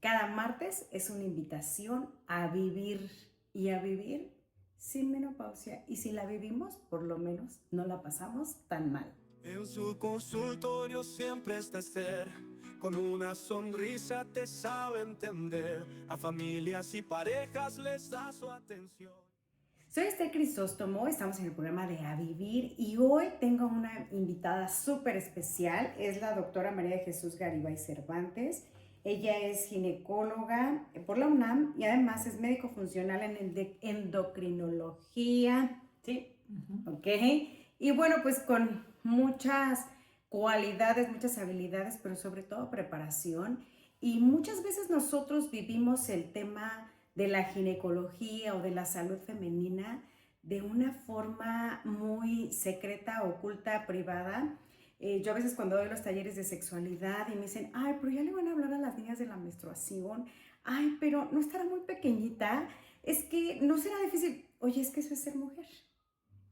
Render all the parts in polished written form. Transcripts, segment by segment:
Cada martes es una invitación a vivir y a vivir sin menopausia. Y si la vivimos, por lo menos no la pasamos tan mal. En su consultorio siempre está Esther, con una sonrisa te sabe entender. A familias y parejas les da su atención. Soy Esther Crisóstomo, estamos en el programa de A Vivir y hoy tengo una invitada súper especial, es la doctora María de Jesús Garibay Cervantes. Ella es ginecóloga por la UNAM y además es médico funcional en endocrinología, ¿sí? Ok. Y bueno, pues con muchas cualidades, muchas habilidades, pero sobre todo preparación. Y muchas veces nosotros vivimos el tema de la ginecología o de la salud femenina de una forma muy secreta, oculta, privada. Yo a veces cuando doy los talleres de sexualidad y me dicen, ay, pero ya le van a hablar a las niñas de la menstruación, ay, pero no estará muy pequeñita, es que no será difícil. Oye, es que eso es ser mujer.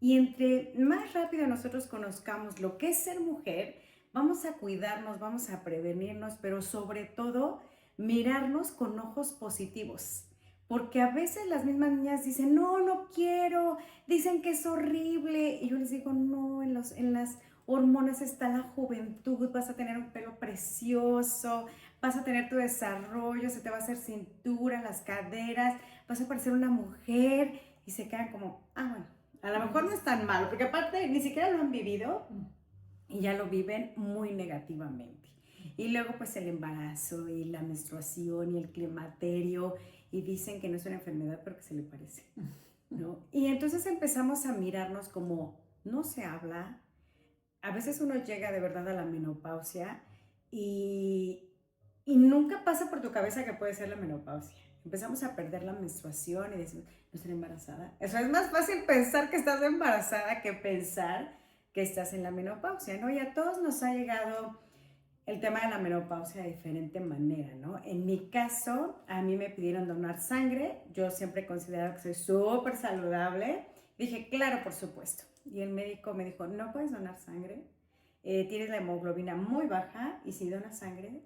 Y entre más rápido nosotros conozcamos lo que es ser mujer, vamos a cuidarnos, vamos a prevenirnos, pero sobre todo mirarnos con ojos positivos. Porque a veces las mismas niñas dicen, no, no quiero, dicen que es horrible. Y yo les digo, no, en las hormonas está la juventud, vas a tener un pelo precioso, vas a tener tu desarrollo, se te va a hacer cintura, las caderas, vas a parecer una mujer. Y se quedan como, ah, bueno, a lo mejor no es tan malo, porque aparte ni siquiera lo han vivido y ya lo viven muy negativamente. Y luego pues el embarazo y la menstruación y el climaterio y dicen que no es una enfermedad pero que se le parece, ¿no? Y entonces empezamos a mirarnos como no se habla, a veces uno llega de verdad a la menopausia y, y nunca pasa por tu cabeza que puede ser la menopausia. Empezamos a perder la menstruación y decimos, no estoy embarazada. Eso es más fácil pensar que estás embarazada que pensar que estás en la menopausia, ¿no? Y a todos nos ha llegado el tema de la menopausia de diferente manera, ¿no? En mi caso, a mí me pidieron donar sangre. Yo siempre he considerado que soy súper saludable. Dije, claro, por supuesto. Y el médico me dijo, no puedes donar sangre. Tienes la hemoglobina muy baja y si donas sangre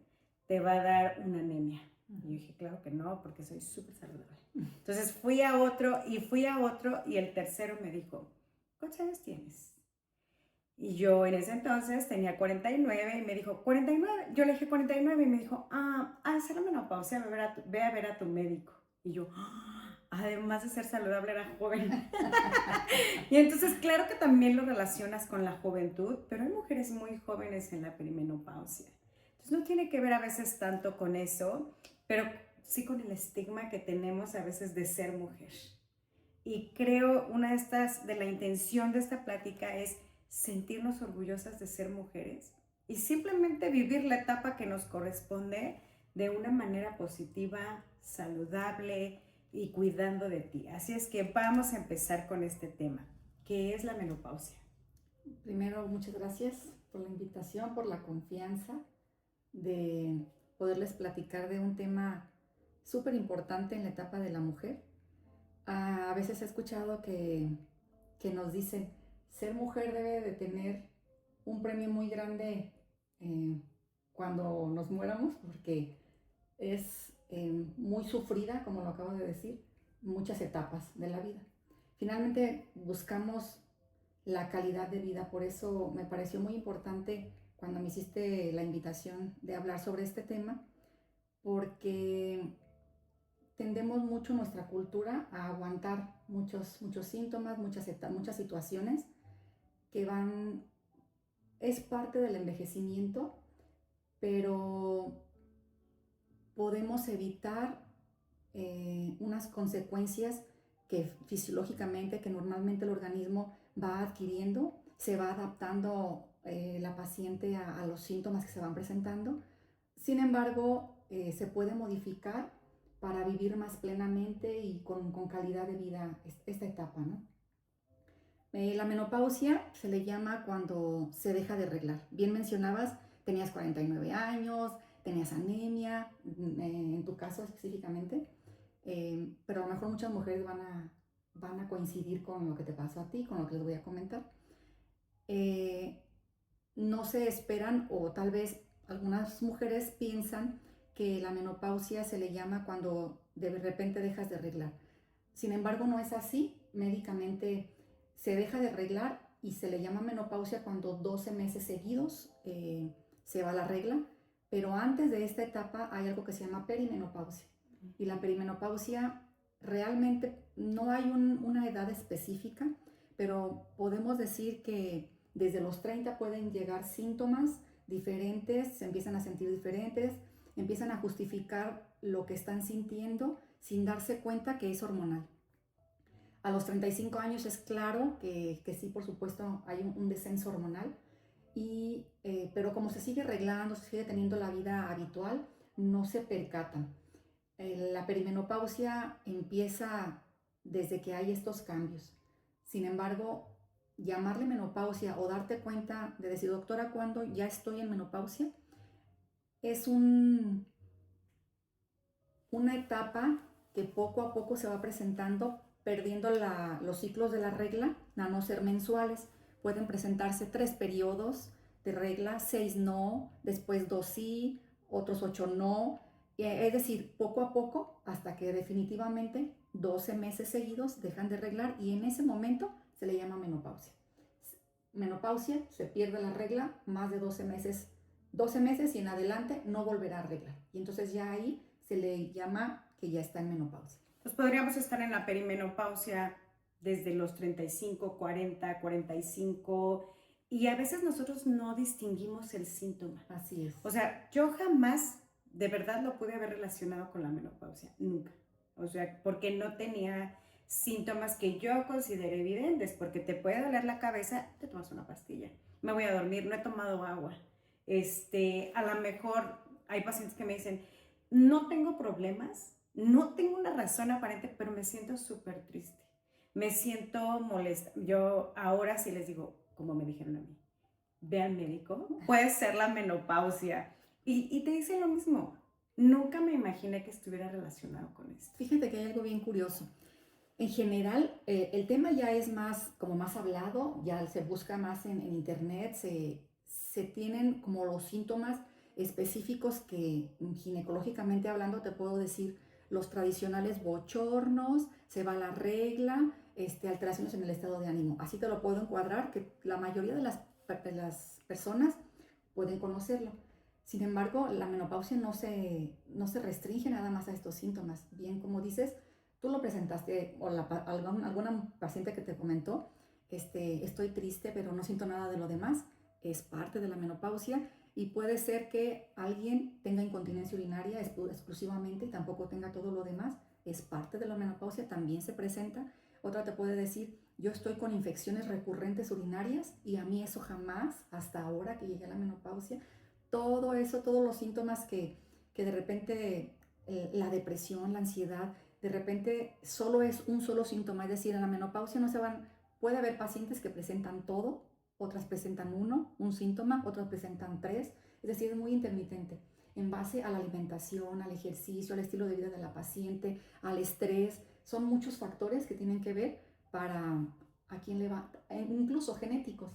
te va a dar una anemia. Y yo dije, claro que no, porque soy súper saludable. Entonces fui a otro y el tercero me dijo, ¿cuántos años tienes? Y yo en ese entonces tenía 49 y me dijo, 49. Yo le dije 49 y me dijo, hacer la menopausia, ve a ver a tu médico. Y yo, además de ser saludable, era joven. Y entonces, claro que también lo relacionas con la juventud, pero hay mujeres muy jóvenes en la perimenopausia. Entonces, no tiene que ver a veces tanto con eso, pero sí con el estigma que tenemos a veces de ser mujer. Y creo una de la intención de esta plática es sentirnos orgullosas de ser mujeres y simplemente vivir la etapa que nos corresponde de una manera positiva, saludable y cuidando de ti. Así es que vamos a empezar con este tema, que es la menopausia. Primero, muchas gracias por la invitación, por la confianza de poderles platicar de un tema súper importante en la etapa de la mujer. A veces he escuchado que nos dicen, ser mujer debe de tener un premio muy grande cuando nos muéramos, porque es muy sufrida, como lo acabo de decir, muchas etapas de la vida. Finalmente buscamos la calidad de vida, por eso me pareció muy importante cuando me hiciste la invitación de hablar sobre este tema, porque tendemos mucho nuestra cultura a aguantar muchos síntomas, muchas situaciones que es parte del envejecimiento, pero podemos evitar unas consecuencias que fisiológicamente, que normalmente el organismo va adquiriendo, se va adaptando la paciente a los síntomas que se van presentando. Sin embargo, se puede modificar para vivir más plenamente y con calidad de vida esta etapa, ¿no? La menopausia se le llama cuando se deja de reglar. Bien mencionabas, tenías 49 años, tenías anemia, en tu caso específicamente, pero a lo mejor muchas mujeres van a coincidir con lo que te pasó a ti, con lo que les voy a comentar. No se esperan, o tal vez algunas mujeres piensan que la menopausia se le llama cuando de repente dejas de reglar. Sin embargo, no es así. Médicamente se deja de reglar y se le llama menopausia cuando 12 meses seguidos se va la regla, pero antes de esta etapa hay algo que se llama perimenopausia. Y la perimenopausia realmente no hay una edad específica, pero podemos decir que desde los 30 pueden llegar síntomas diferentes, se empiezan a sentir diferentes, empiezan a justificar lo que están sintiendo sin darse cuenta que es hormonal. A los 35 años es claro que sí, por supuesto, hay un descenso hormonal, pero como se sigue arreglando, se sigue teniendo la vida habitual, no se percatan. La perimenopausia empieza desde que hay estos cambios. Sin embargo, llamarle menopausia o darte cuenta de decir, doctora, ¿cuándo ya estoy en menopausia? Es una etapa que poco a poco se va presentando, perdiendo los ciclos de la regla, a no ser mensuales. Pueden presentarse 3 periodos de regla, 6 no, después 2 sí, otros 8 no. Es decir, poco a poco, hasta que definitivamente 12 meses seguidos dejan de reglar y en ese momento se le llama menopausia. Menopausia, se pierde la regla, más de 12 meses y en adelante no volverá a reglar. Y entonces ya ahí se le llama que ya está en menopausia. Pues podríamos estar en la perimenopausia desde los 35, 40, 45 y a veces nosotros no distinguimos el síntoma. Así es. O sea, yo jamás de verdad lo pude haber relacionado con la menopausia, nunca. O sea, porque no tenía síntomas que yo considere evidentes, porque te puede doler la cabeza, te tomas una pastilla. Me voy a dormir, no he tomado agua. A lo mejor hay pacientes que me dicen, no tengo problemas, no tengo una razón aparente, pero me siento súper triste. Me siento molesta. Yo ahora sí les digo, como me dijeron a mí, ve al médico, puede ser la menopausia. Y te dicen lo mismo. Nunca me imaginé que estuviera relacionado con esto. Fíjate que hay algo bien curioso. En general, el tema ya es más hablado, ya se busca más en internet, se tienen como los síntomas específicos que ginecológicamente hablando te puedo decir los tradicionales bochornos, se va la regla, alteraciones en el estado de ánimo. Así te lo puedo encuadrar, que la mayoría de las personas pueden conocerlo. Sin embargo, la menopausia no se restringe nada más a estos síntomas. Bien, como dices, tú lo presentaste, o alguna paciente que te comentó, estoy triste, pero no siento nada de lo demás, es parte de la menopausia, y puede ser que alguien tenga incontinencia urinaria exclusivamente y tampoco tenga todo lo demás, es parte de la menopausia, también se presenta. Otra te puede decir, yo estoy con infecciones recurrentes urinarias y a mí eso jamás, hasta ahora que llegué a la menopausia. Todo eso, todos los síntomas que de repente la depresión, la ansiedad, de repente solo es un solo síntoma, es decir, en la menopausia puede haber pacientes que presentan todo, otras presentan un síntoma, otras presentan 3, es decir, es muy intermitente, en base a la alimentación, al ejercicio, al estilo de vida de la paciente, al estrés, son muchos factores que tienen que ver para a quién le va, incluso genéticos,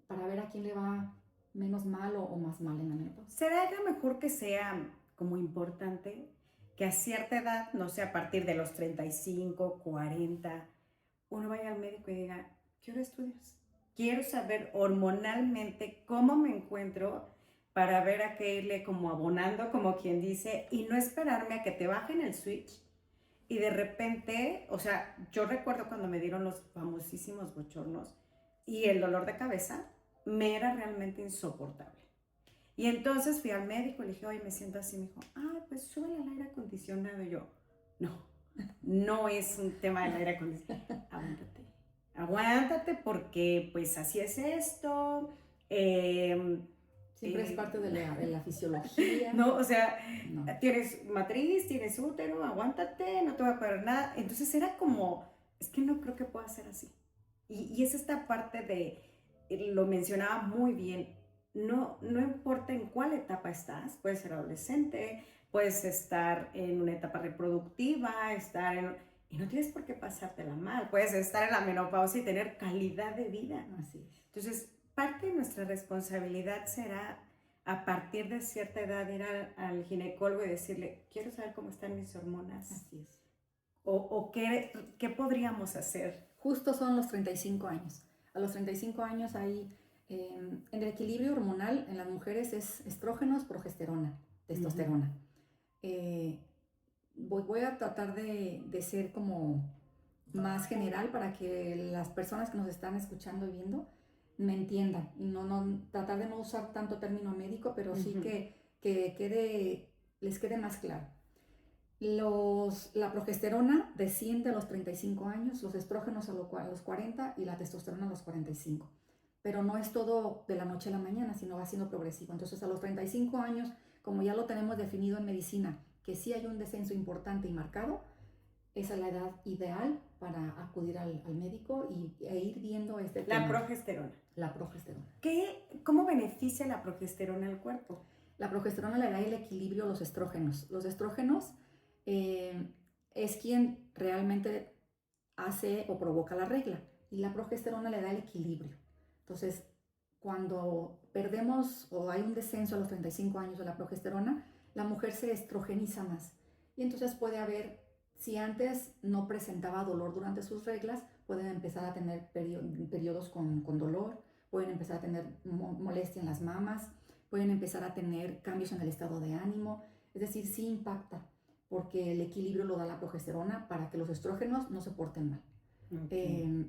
para ver a quién le va menos mal o más mal en la menopausia. ¿Será mejor que sea como importante que a cierta edad, no sé, a partir de los 35, 40, uno vaya al médico y diga, quiero estudios? Quiero saber hormonalmente cómo me encuentro para ver a qué irle como abonando, como quien dice, y no esperarme a que te bajen el switch y de repente, o sea, yo recuerdo cuando me dieron los famosísimos bochornos y el dolor de cabeza me era realmente insoportable. Y entonces fui al médico y le dije, oye, me siento así. Me dijo, pues súbele al aire acondicionado. Y yo, no es un tema del aire acondicionado. Aguántate porque pues así es esto. Siempre es parte de la fisiología. No, o sea, no. Tienes matriz, tienes útero, aguántate, no te va a parar nada. Entonces era como, es que no creo que pueda ser así. Y es esta parte de, lo mencionaba muy bien, no importa en cuál etapa estás, puedes ser adolescente, puedes estar en una etapa reproductiva, y no tienes por qué pasártela mal, puedes estar en la menopausia y tener calidad de vida. Así es. Entonces, parte de nuestra responsabilidad será a partir de cierta edad ir al ginecólogo y decirle, quiero saber cómo están mis hormonas? Así es. ¿O qué podríamos hacer? Justo son los 35 años. A los 35 años hay, en el equilibrio hormonal en las mujeres es estrógenos, progesterona, testosterona. Voy a tratar de ser como más general para que las personas que nos están escuchando y viendo me entiendan y tratar de no usar tanto término médico, pero sí que les quede más claro. La progesterona desciende a los 35 años, los estrógenos a los 40 y la testosterona a los 45. Pero no es todo de la noche a la mañana, sino va siendo progresivo. Entonces, a los 35 años, como ya lo tenemos definido en medicina, que sí hay un descenso importante y marcado, esa es la edad ideal para acudir al médico e ir viendo este tema. La progesterona. La progesterona. ¿Cómo beneficia la progesterona al cuerpo? La progesterona le da el equilibrio a los estrógenos. Los estrógenos es quien realmente hace o provoca la regla y la progesterona le da el equilibrio. Entonces, cuando perdemos o hay un descenso a los 35 años de la progesterona, la mujer se estrogeniza más y entonces puede haber, si antes no presentaba dolor durante sus reglas, pueden empezar a tener periodos con dolor, pueden empezar a tener molestia en las mamas, pueden empezar a tener cambios en el estado de ánimo, es decir, sí impacta, porque el equilibrio lo da la progesterona para que los estrógenos no se porten mal. Okay.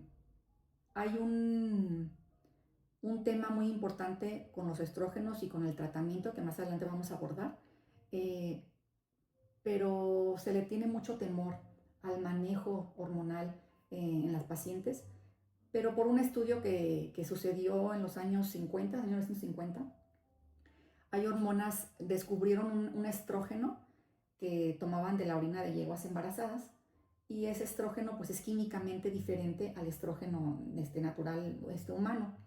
Hay un tema muy importante con los estrógenos y con el tratamiento que más adelante vamos a abordar, pero se le tiene mucho temor al manejo hormonal en las pacientes, pero por un estudio que sucedió en los años 50, 1950, hay hormonas, descubrieron un estrógeno que tomaban de la orina de yeguas embarazadas y ese estrógeno pues es químicamente diferente al estrógeno natural humano.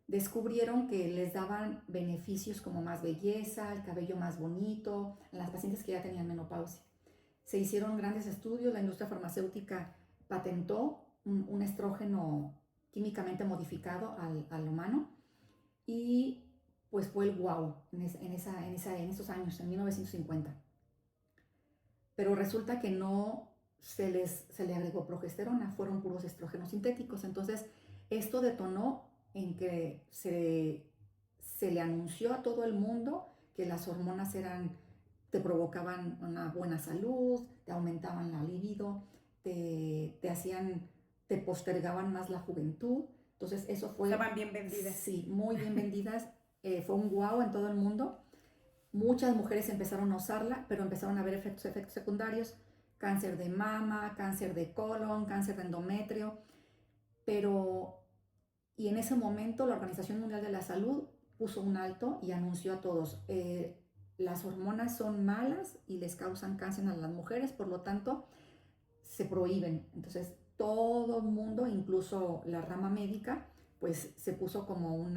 Descubrieron que les daban beneficios como más belleza, el cabello más bonito, en las pacientes que ya tenían menopausia. Se hicieron grandes estudios, la industria farmacéutica patentó un estrógeno químicamente modificado al humano y pues fue el wow en esos años, en 1950. Pero resulta que no se le agregó progesterona, fueron puros estrógenos sintéticos. Entonces, esto detonó en que se le anunció a todo el mundo que las hormonas te provocaban una buena salud, te aumentaban la libido, te postergaban más la juventud. Entonces, eso fue... Estaban bien vendidas. Sí, muy bien vendidas. Fue un wow en todo el mundo. Muchas mujeres empezaron a usarla, pero empezaron a haber efectos secundarios, cáncer de mama, cáncer de colon, cáncer de endometrio, y en ese momento la Organización Mundial de la Salud puso un alto y anunció a todos, las hormonas son malas y les causan cáncer a las mujeres, por lo tanto se prohíben. Entonces todo el mundo, incluso la rama médica, pues se puso como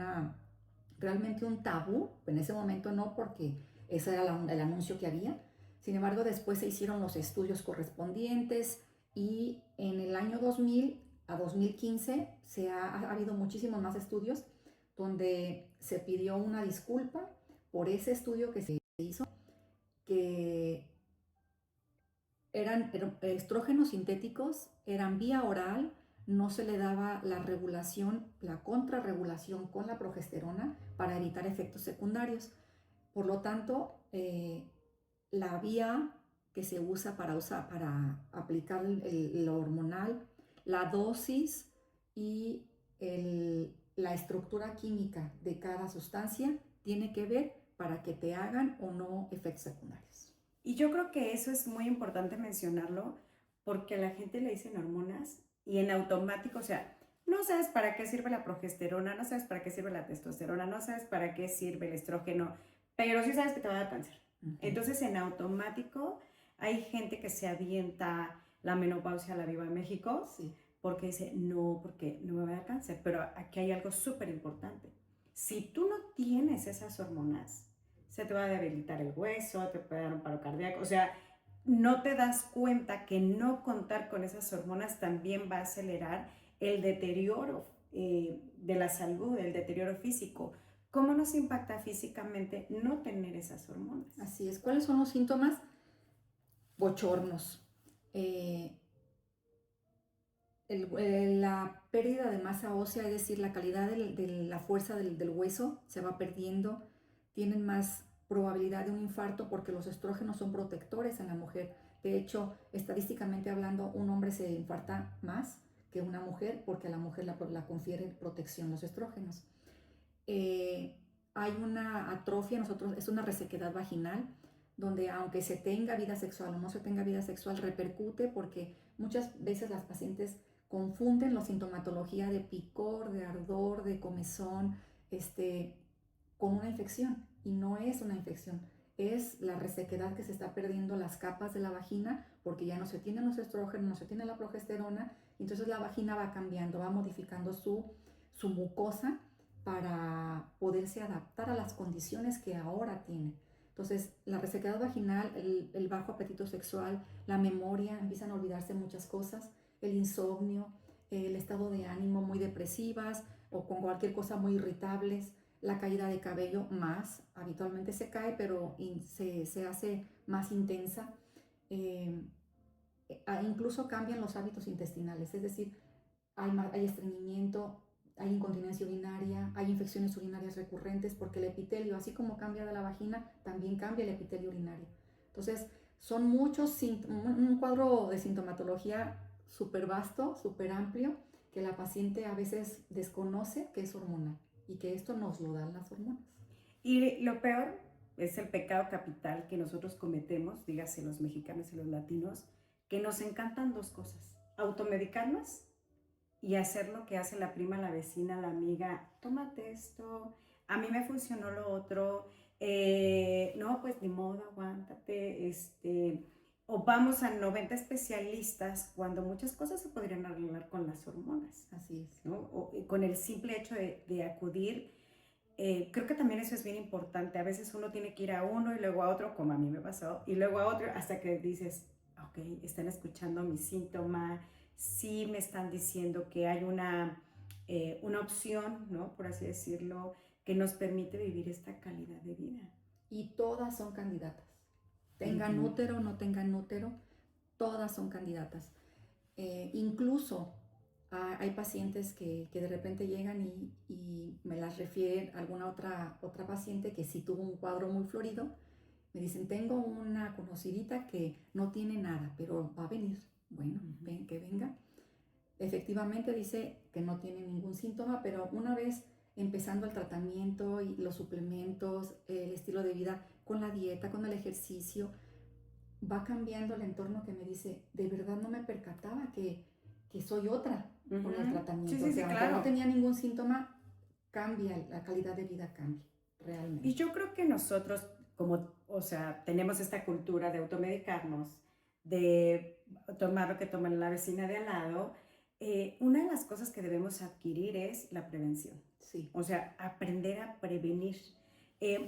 realmente un tabú. En ese momento no, porque ese era el anuncio que había. Sin embargo, después se hicieron los estudios correspondientes y en el año 2000 a 2015 ha habido muchísimos más estudios donde se pidió una disculpa por ese estudio que se hizo, que eran estrógenos sintéticos, eran vía oral, no se le daba la regulación, la contrarregulación con la progesterona para evitar efectos secundarios. Por lo tanto, la vía que se usa para aplicar lo hormonal, la dosis y la estructura química de cada sustancia tiene que ver para que te hagan o no efectos secundarios. Y yo creo que eso es muy importante mencionarlo, porque a la gente le dicen hormonas y en automático, o sea, no sabes para qué sirve la progesterona, no sabes para qué sirve la testosterona, no sabes para qué sirve el estrógeno, pero sí sabes que te va a dar cáncer. Uh-huh. Entonces, en automático, hay gente que se avienta la menopausia a la Viva México, sí, porque dice, no, porque no me va a dar cáncer. Pero aquí hay algo súper importante. Si tú no tienes esas hormonas, se te va a debilitar el hueso, te puede dar un paro cardíaco, o sea, no te das cuenta que no contar con esas hormonas también va a acelerar el deterioro de la salud, el deterioro físico, ¿Cómo nos impacta físicamente no tener esas hormonas? Así es. ¿Cuáles son los síntomas? Bochornos. La pérdida de masa ósea, es decir, la calidad de la fuerza del hueso se va perdiendo. Tienen más probabilidad de un infarto porque los estrógenos son protectores en la mujer. De hecho, estadísticamente hablando, un hombre se infarta más que una mujer porque a la mujer la confiere protección los estrógenos. Hay una atrofia, es una resequedad vaginal, donde aunque se tenga vida sexual o no se tenga vida sexual, repercute porque muchas veces las pacientes confunden la sintomatología de picor, de ardor, de comezón, con una infección. Y no es una infección, es la resequedad que se está perdiendo las capas de la vagina porque ya no se tienen los estrógenos, no se tiene la progesterona, entonces la vagina va cambiando, va modificando su mucosa para poderse adaptar a las condiciones que ahora tiene. Entonces, la resequedad vaginal, el bajo apetito sexual, la memoria, empiezan a olvidarse muchas cosas, el insomnio, el estado de ánimo muy depresivas o con cualquier cosa muy irritables, la caída de cabello más, habitualmente se cae, pero se hace más intensa. Incluso cambian los hábitos intestinales, es decir, hay estreñimiento, hay incontinencia urinaria, hay infecciones urinarias recurrentes porque el epitelio, así como cambia de la vagina, también cambia el epitelio urinario. Entonces, son muchos, un cuadro de sintomatología súper vasto, súper amplio, que la paciente a veces desconoce que es hormonal y que esto nos lo dan las hormonas. Y lo peor es el pecado capital que nosotros cometemos, dígase los mexicanos y los latinos, que nos encantan dos cosas: automedicarnos y hacer lo que hace la prima, la vecina, la amiga. Tómate esto, a mí me funcionó lo otro, no, pues ni modo, aguántate, o vamos a 90 especialistas cuando muchas cosas se podrían arreglar con las hormonas. Así es. ¿No? O con el simple hecho de acudir. Creo que también eso es bien importante. A veces uno tiene que ir a uno y luego a otro, como a mí me pasó, y luego a otro hasta que dices, ok, están escuchando mi síntoma, sí me están diciendo que hay una opción, ¿no? Por así decirlo, que nos permite vivir esta calidad de vida. Y todas son candidatas. Tengan útero o no tengan útero, todas son candidatas. Incluso hay pacientes que de repente llegan y me las refieren a alguna otra paciente que sí tuvo un cuadro muy florido. Me dicen, tengo una conocidita que no tiene nada, pero va a venir. Bueno, ven, que venga. Efectivamente dice que no tiene ningún síntoma, pero una vez empezando el tratamiento y los suplementos, el estilo de vida, con la dieta, con el ejercicio, va cambiando el entorno que me dice, de verdad no me percataba que soy otra con el tratamiento. Sí, Aunque claro. no tenía ningún síntoma, cambia, la calidad de vida cambia, realmente. Y yo creo que nosotros, tenemos esta cultura de automedicarnos, de tomar lo que toma la vecina de al lado. Una de las cosas que debemos adquirir es la prevención. Sí. O sea, aprender a prevenir.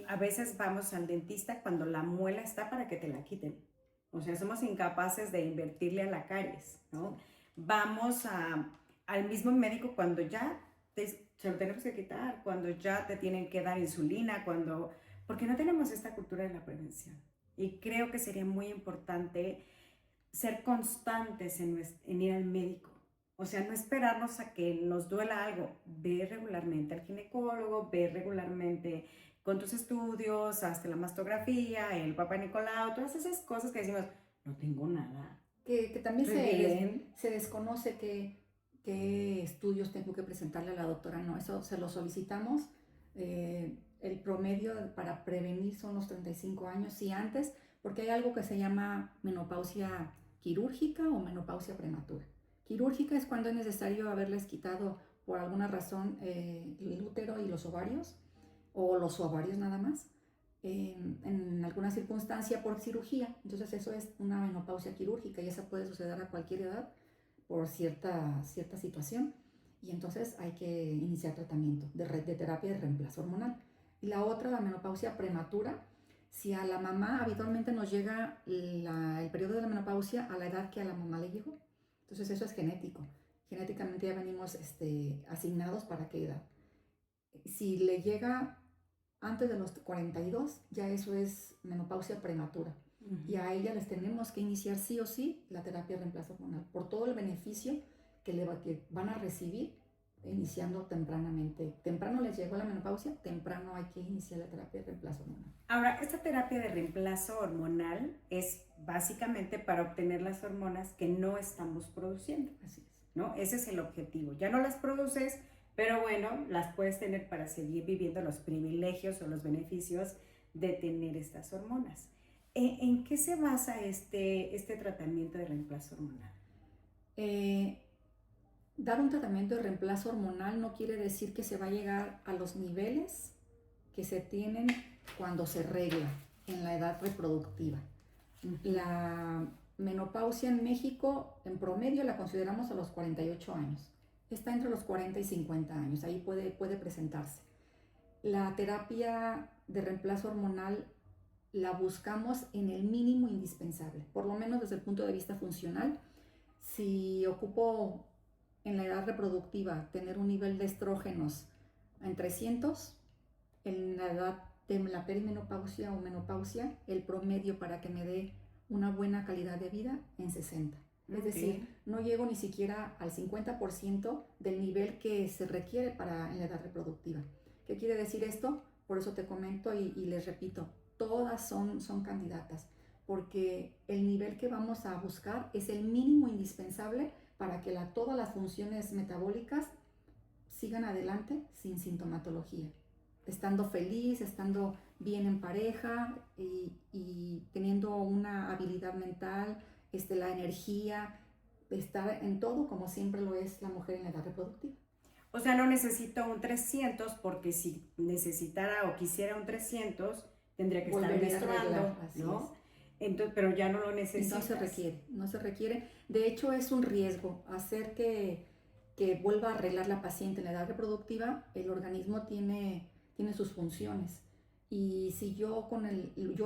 A veces vamos al dentista cuando la muela está para que te la quiten. O sea, somos incapaces de invertirle a la caries, ¿no? Vamos al mismo médico cuando ya se lo tenemos que quitar, cuando ya te tienen que dar insulina, porque no tenemos esta cultura de la prevención. Y creo que sería muy importante ser constantes en ir al médico. O sea, no esperarnos a que nos duela algo. Ve regularmente al ginecólogo, ve regularmente con tus estudios, hasta la mastografía, el Papá Nicolau, todas esas cosas que decimos, no tengo nada. Que también se desconoce qué estudios tengo que presentarle a la doctora. No, eso se lo solicitamos. El promedio para prevenir son los 35 años y antes, porque hay algo que se llama menopausia quirúrgica o menopausia prematura. Quirúrgica es cuando es necesario haberles quitado por alguna razón el útero y los ovarios, o los ovarios nada más, en alguna circunstancia por cirugía. Entonces eso es una menopausia quirúrgica y esa puede suceder a cualquier edad por cierta situación. Y entonces hay que iniciar tratamiento de terapia de reemplazo hormonal. Y la otra, la menopausia prematura, si a la mamá habitualmente nos llega el periodo de la menopausia a la edad que a la mamá le llegó. Entonces eso es genético. Genéticamente ya venimos asignados para qué edad. Si le llega antes de los 42, ya eso es menopausia prematura. Y a ella les tenemos que iniciar sí o sí la terapia de reemplazo hormonal, por todo el beneficio que van a recibir iniciando tempranamente. Temprano les llegó la menopausia, temprano hay que iniciar la terapia de reemplazo hormonal. Ahora, esta terapia de reemplazo hormonal es básicamente para obtener las hormonas que no estamos produciendo. Así es. ¿No? Ese es el objetivo. Ya no las produces, pero bueno, las puedes tener para seguir viviendo los privilegios o los beneficios de tener estas hormonas. ¿En qué se basa este tratamiento de reemplazo hormonal? Dar un tratamiento de reemplazo hormonal no quiere decir que se va a llegar a los niveles que se tienen cuando se regla en la edad reproductiva. La menopausia en México, en promedio, la consideramos a los 48 años. Está entre los 40 y 50 años, ahí puede presentarse. La terapia de reemplazo hormonal la buscamos en el mínimo indispensable, por lo menos desde el punto de vista funcional. Si ocupo en la edad reproductiva tener un nivel de estrógenos en 300, en la edad de la perimenopausia o menopausia, el promedio para que me dé una buena calidad de vida en 60. Es decir, no llego ni siquiera al 50% del nivel que se requiere en la edad reproductiva. ¿Qué quiere decir esto? Por eso te comento y les repito, todas son candidatas, porque el nivel que vamos a buscar es el mínimo indispensable para que todas las funciones metabólicas sigan adelante sin sintomatología, estando feliz, estando bien en pareja y teniendo una habilidad mental, la energía, estar en todo como siempre lo es la mujer en la edad reproductiva. O sea, no necesito un 300 porque si necesitara o quisiera un 300 tendría que estar menstruando, ¿no? Entonces, pero ya no lo necesitas. No se requiere. De hecho, es un riesgo hacer que vuelva a arreglar la paciente en la edad reproductiva. El organismo tiene sus funciones. Y si yo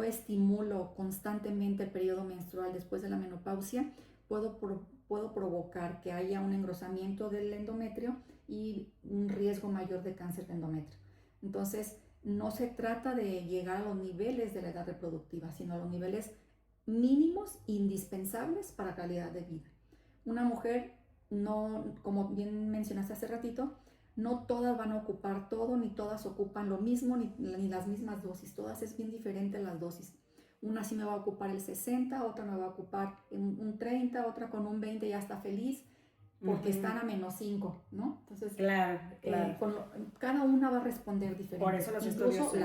estimulo constantemente el periodo menstrual después de la menopausia, puedo provocar que haya un engrosamiento del endometrio y un riesgo mayor de cáncer de endometrio. Entonces, no se trata de llegar a los niveles de la edad reproductiva, sino a los niveles mínimos indispensables para calidad de vida. Una mujer, no, como bien mencionaste hace ratito, no todas van a ocupar todo, ni todas ocupan lo mismo, ni las mismas dosis. Todas es bien diferente las dosis. Una sí me va a ocupar el 60, otra me va a ocupar un 30, otra con un 20 ya está feliz, porque están a -5, ¿no? Entonces, claro. Cada una va a responder diferente. Por eso los incluso estudios son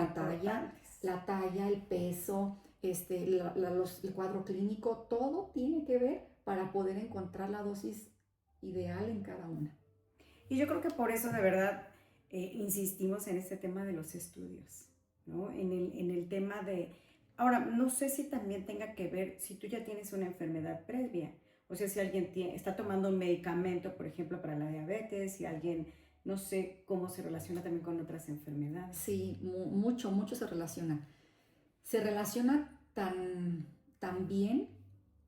la talla, el peso, el cuadro clínico, todo tiene que ver para poder encontrar la dosis ideal en cada una. Y yo creo que por eso de verdad insistimos en este tema de los estudios, ¿no? En el tema de... Ahora, no sé si también tenga que ver si tú ya tienes una enfermedad previa. O sea, si alguien está tomando un medicamento, por ejemplo, para la diabetes, si alguien, no sé cómo se relaciona también con otras enfermedades. Sí, mucho se relaciona. Se relaciona tan bien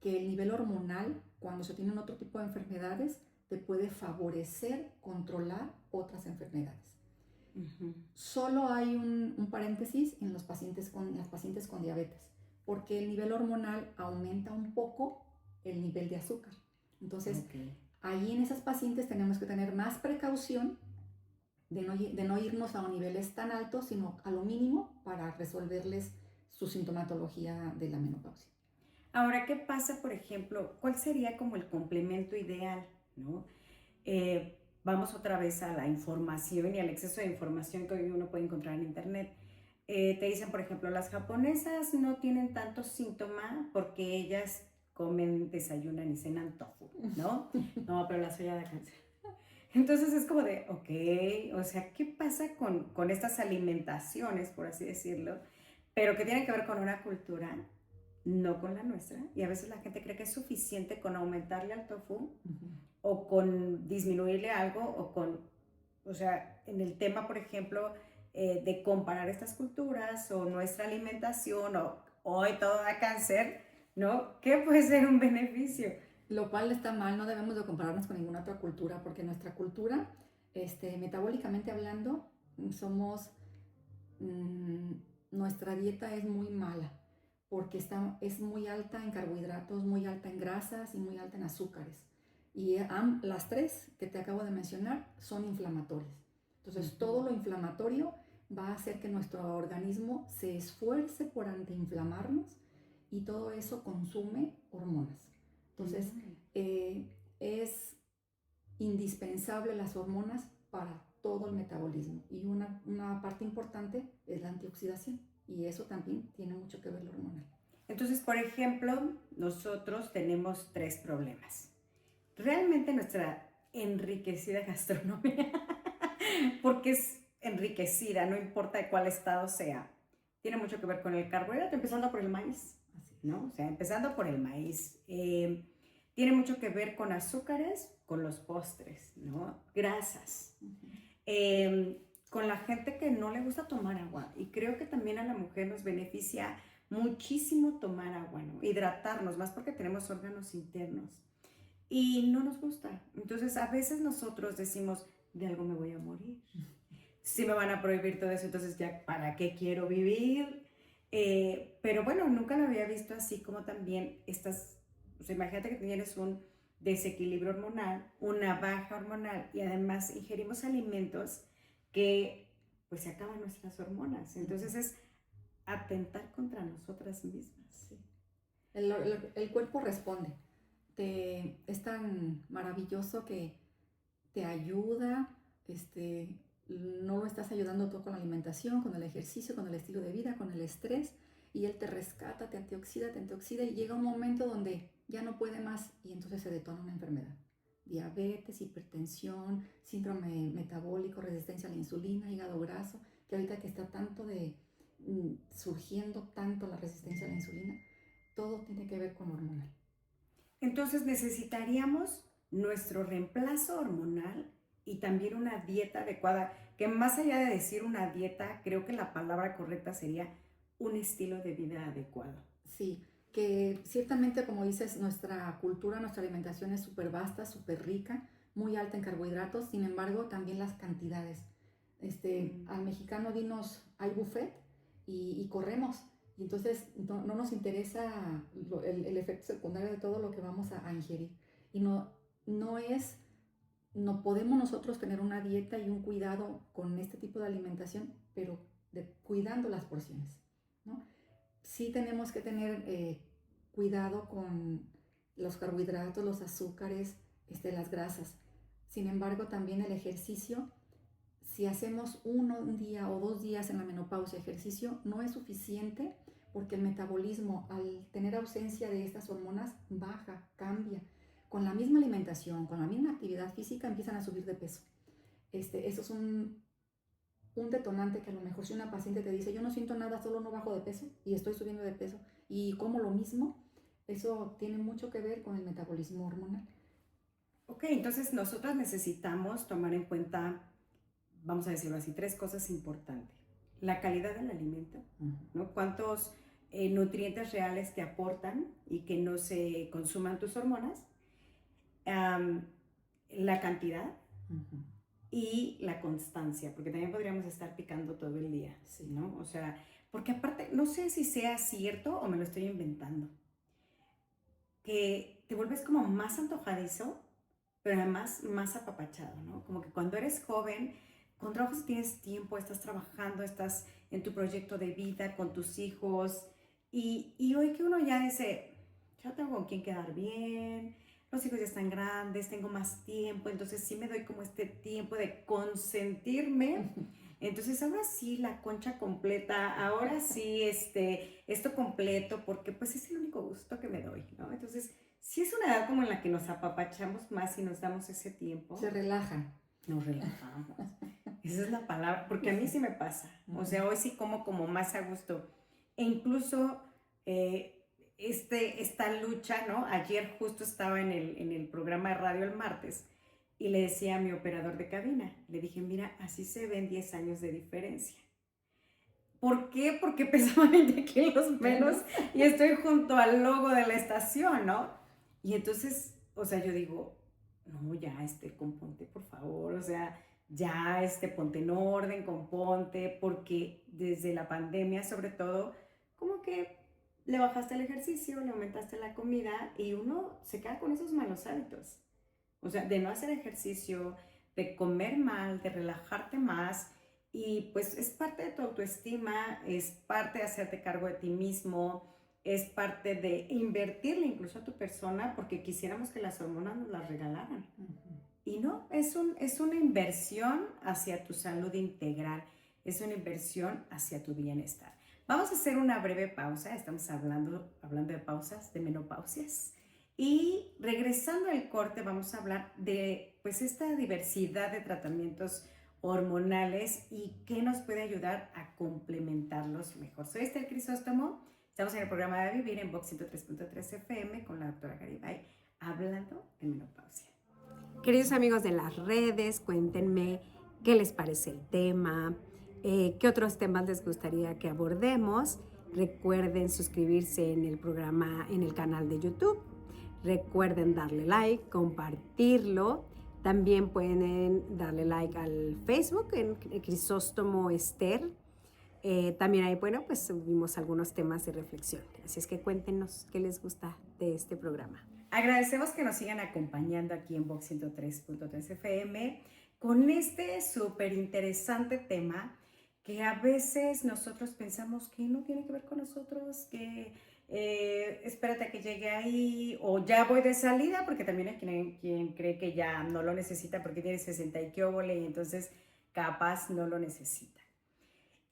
que el nivel hormonal, cuando se tienen otro tipo de enfermedades, te puede favorecer controlar otras enfermedades. Solo hay un paréntesis en las pacientes con diabetes, porque el nivel hormonal aumenta un poco el nivel de azúcar. Entonces, ahí en esas pacientes tenemos que tener más precaución de no irnos a niveles tan altos, sino a lo mínimo para resolverles su sintomatología de la menopausia. Ahora, ¿qué pasa, por ejemplo? ¿Cuál sería como el complemento ideal, ¿no? Vamos otra vez a la información y al exceso de información que hoy uno puede encontrar en internet. Te dicen, por ejemplo, las japonesas no tienen tanto síntoma porque ellas comen, desayunan y cenan tofu, ¿no? No, pero la soya da cáncer. Entonces es como de, ok, o sea, ¿qué pasa con estas alimentaciones, por así decirlo, pero que tienen que ver con una cultura, no con la nuestra? Y a veces la gente cree que es suficiente con aumentarle al tofu o con disminuirle algo o sea, en el tema, por ejemplo, de comparar estas culturas o nuestra alimentación o hoy todo da cáncer, ¿no? ¿Qué puede ser un beneficio? Lo cual está mal, no debemos de compararnos con ninguna otra cultura, porque nuestra cultura, metabólicamente hablando, somos nuestra dieta es muy mala porque es muy alta en carbohidratos, muy alta en grasas y muy alta en azúcares. Y las tres que te acabo de mencionar son inflamatorias. Entonces, todo lo inflamatorio va a hacer que nuestro organismo se esfuerce por antiinflamarnos y todo eso consume hormonas. Entonces, es indispensable las hormonas para todo el metabolismo. Y una parte importante es la antioxidación. Y eso también tiene mucho que ver lo hormonal. Entonces, por ejemplo, nosotros tenemos 3 problemas. Realmente nuestra enriquecida gastronomía, porque es enriquecida, no importa de cuál estado sea, tiene mucho que ver con el carbohidrato, empezando por el maíz, ¿no? O sea, empezando por el maíz. Tiene mucho que ver con azúcares, con los postres, ¿no? Grasas. Con la gente que no le gusta tomar agua. Y creo que también a la mujer nos beneficia muchísimo tomar agua, ¿no? Hidratarnos, más porque tenemos órganos internos. Y no nos gusta. Entonces, a veces nosotros decimos, de algo me voy a morir. Si me van a prohibir todo eso, entonces ya, ¿para qué quiero vivir? Pero bueno, nunca lo había visto así como también estas, o sea, imagínate que tienes un desequilibrio hormonal, una baja hormonal y además ingerimos alimentos que pues se acaban nuestras hormonas. Entonces es atentar contra nosotras mismas. Sí. El cuerpo responde. Es tan maravilloso que te ayuda, no lo estás ayudando tú con la alimentación, con el ejercicio, con el estilo de vida, con el estrés, y él te rescata, te antioxida y llega un momento donde ya no puede más y entonces se detona una enfermedad. Diabetes, hipertensión, síndrome metabólico, resistencia a la insulina, hígado graso, que ahorita que está surgiendo tanto la resistencia a la insulina, todo tiene que ver con hormonal. Entonces necesitaríamos nuestro reemplazo hormonal y también una dieta adecuada, que más allá de decir una dieta, creo que la palabra correcta sería un estilo de vida adecuado. Sí, que ciertamente, como dices, nuestra cultura, nuestra alimentación es súper vasta, súper rica, muy alta en carbohidratos, sin embargo, también las cantidades. Al mexicano hay buffet y corremos. Y entonces no nos interesa el efecto secundario de todo lo que vamos a ingerir. Y no podemos nosotros tener una dieta y un cuidado con este tipo de alimentación, pero cuidando las porciones, ¿no? Sí tenemos que tener cuidado con los carbohidratos, los azúcares, las grasas. Sin embargo, también el ejercicio, si hacemos un día o 2 días en la menopausia ejercicio, no es suficiente porque el metabolismo, al tener ausencia de estas hormonas, baja, cambia. Con la misma alimentación, con la misma actividad física, empiezan a subir de peso. Eso es un detonante que a lo mejor si una paciente te dice, yo no siento nada, solo no bajo de peso y estoy subiendo de peso y como lo mismo, eso tiene mucho que ver con el metabolismo hormonal. Ok, entonces nosotros necesitamos tomar en cuenta, vamos a decirlo así, 3 cosas importantes. La calidad del alimento, ¿no? Cuántos nutrientes reales te aportan y que no se consuman tus hormonas. La cantidad y la constancia, porque también podríamos estar picando todo el día, Sí. ¿no? O sea, porque aparte, no sé si sea cierto o me lo estoy inventando, que te vuelves como más antojadizo, pero además más apapachado, ¿no? Como que cuando eres joven, con trabajo si tienes tiempo, estás trabajando, estás en tu proyecto de vida con tus hijos, y hoy que uno ya dice, yo tengo con quién quedar bien, los hijos ya están grandes, tengo más tiempo, entonces sí me doy como este tiempo de consentirme. Entonces ahora sí la concha completa, ahora sí esto completo, porque pues es el único gusto que me doy, ¿no? Entonces sí es una edad como en la que nos apapachamos más y nos damos ese tiempo. Se relajan. Nos relajamos. Esa es la palabra, porque a mí sí me pasa. O sea, hoy sí como más a gusto. E incluso esta lucha, ¿no? Ayer justo estaba en el programa de radio el martes y le decía a mi operador de cabina, le dije, mira, así se ven 10 años de diferencia. ¿Por qué? Porque pesaba 20 kilos menos y estoy junto al logo de la estación, ¿no? Y entonces, o sea, yo digo, no, ya, componte, por favor, o sea, ya ponte en orden, componte, porque desde la pandemia sobre todo, como que le bajaste el ejercicio, le aumentaste la comida y uno se queda con esos malos hábitos. O sea, de no hacer ejercicio, de comer mal, de relajarte más. Y pues es parte de tu autoestima, es parte de hacerte cargo de ti mismo, es parte de invertirle incluso a tu persona porque quisiéramos que las hormonas nos las regalaran. Y no, es una inversión hacia tu salud integral, es una inversión hacia tu bienestar. Vamos a hacer una breve pausa, estamos hablando de pausas, de menopausias. Y regresando al corte vamos a hablar de pues esta diversidad de tratamientos hormonales y qué nos puede ayudar a complementarlos mejor. Soy Esther Crisóstomo, estamos en el programa de Vivir en Vox 103.3 FM con la doctora Garibay, hablando de menopausia. Queridos amigos de las redes, cuéntenme qué les parece el tema, qué otros temas les gustaría que abordemos. Recuerden suscribirse en el programa, en el canal de YouTube. Recuerden darle like, compartirlo. También pueden darle like al Facebook en Crisóstomo Esther. También ahí, bueno, pues subimos algunos temas de reflexión. Así es que cuéntenos qué les gusta de este programa. Agradecemos que nos sigan acompañando aquí en Vox 103.3 FM con este súper interesante tema que a veces nosotros pensamos que no tiene que ver con nosotros, que espérate a que llegue ahí o ya voy de salida, porque también hay quien cree que ya no lo necesita porque tiene 60 y qué óvole y entonces capaz no lo necesita.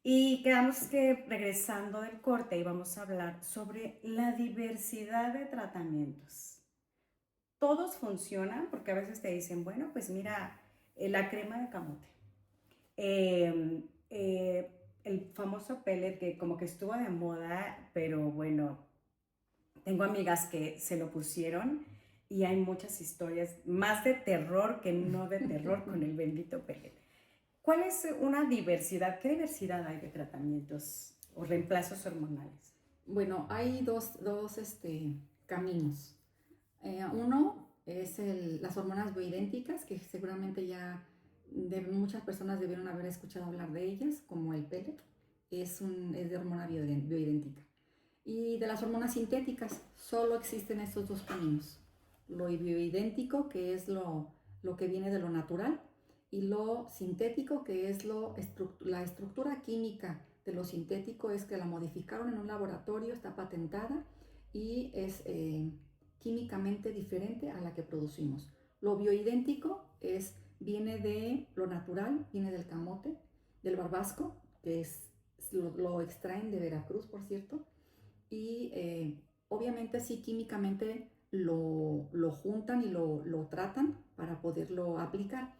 Y quedamos que regresando del corte íbamos a hablar sobre la diversidad de tratamientos. Todos funcionan porque a veces te dicen, bueno, pues mira, la crema de camote, el famoso pellet que como que estuvo de moda, pero bueno, tengo amigas que se lo pusieron y hay muchas historias, más de terror que no de terror con el bendito pellet. ¿Cuál es una diversidad? ¿Qué diversidad hay de tratamientos o reemplazos hormonales? Bueno, hay dos caminos. Uno es las hormonas bioidénticas, que seguramente ya muchas personas debieron haber escuchado hablar de ellas, como el pellet, es de hormona bioidéntica. Y de las hormonas sintéticas, solo existen estos dos caminos. Lo bioidéntico, que es lo que viene de lo natural, y lo sintético, que es la estructura química de lo sintético, es que la modificaron en un laboratorio, está patentada y es químicamente diferente a la que producimos. Lo bioidéntico viene de lo natural, viene del camote, del barbasco, que lo extraen de Veracruz, por cierto, y obviamente sí químicamente lo juntan y lo tratan para poderlo aplicar,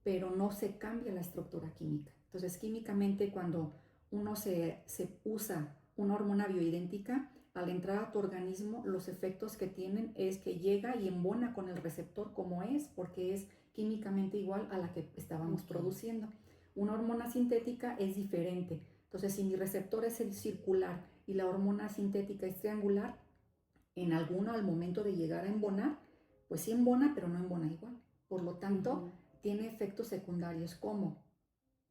pero no se cambia la estructura química. Entonces químicamente cuando uno se usa una hormona bioidéntica, al entrar a tu organismo, los efectos que tienen es que llega y embona con el receptor como es, porque es químicamente igual a la que estábamos produciendo. Una hormona sintética es diferente. Entonces, si mi receptor es el circular y la hormona sintética es triangular, al momento de llegar a embonar, pues sí embona, pero no embona igual. Por lo tanto, tiene efectos secundarios como,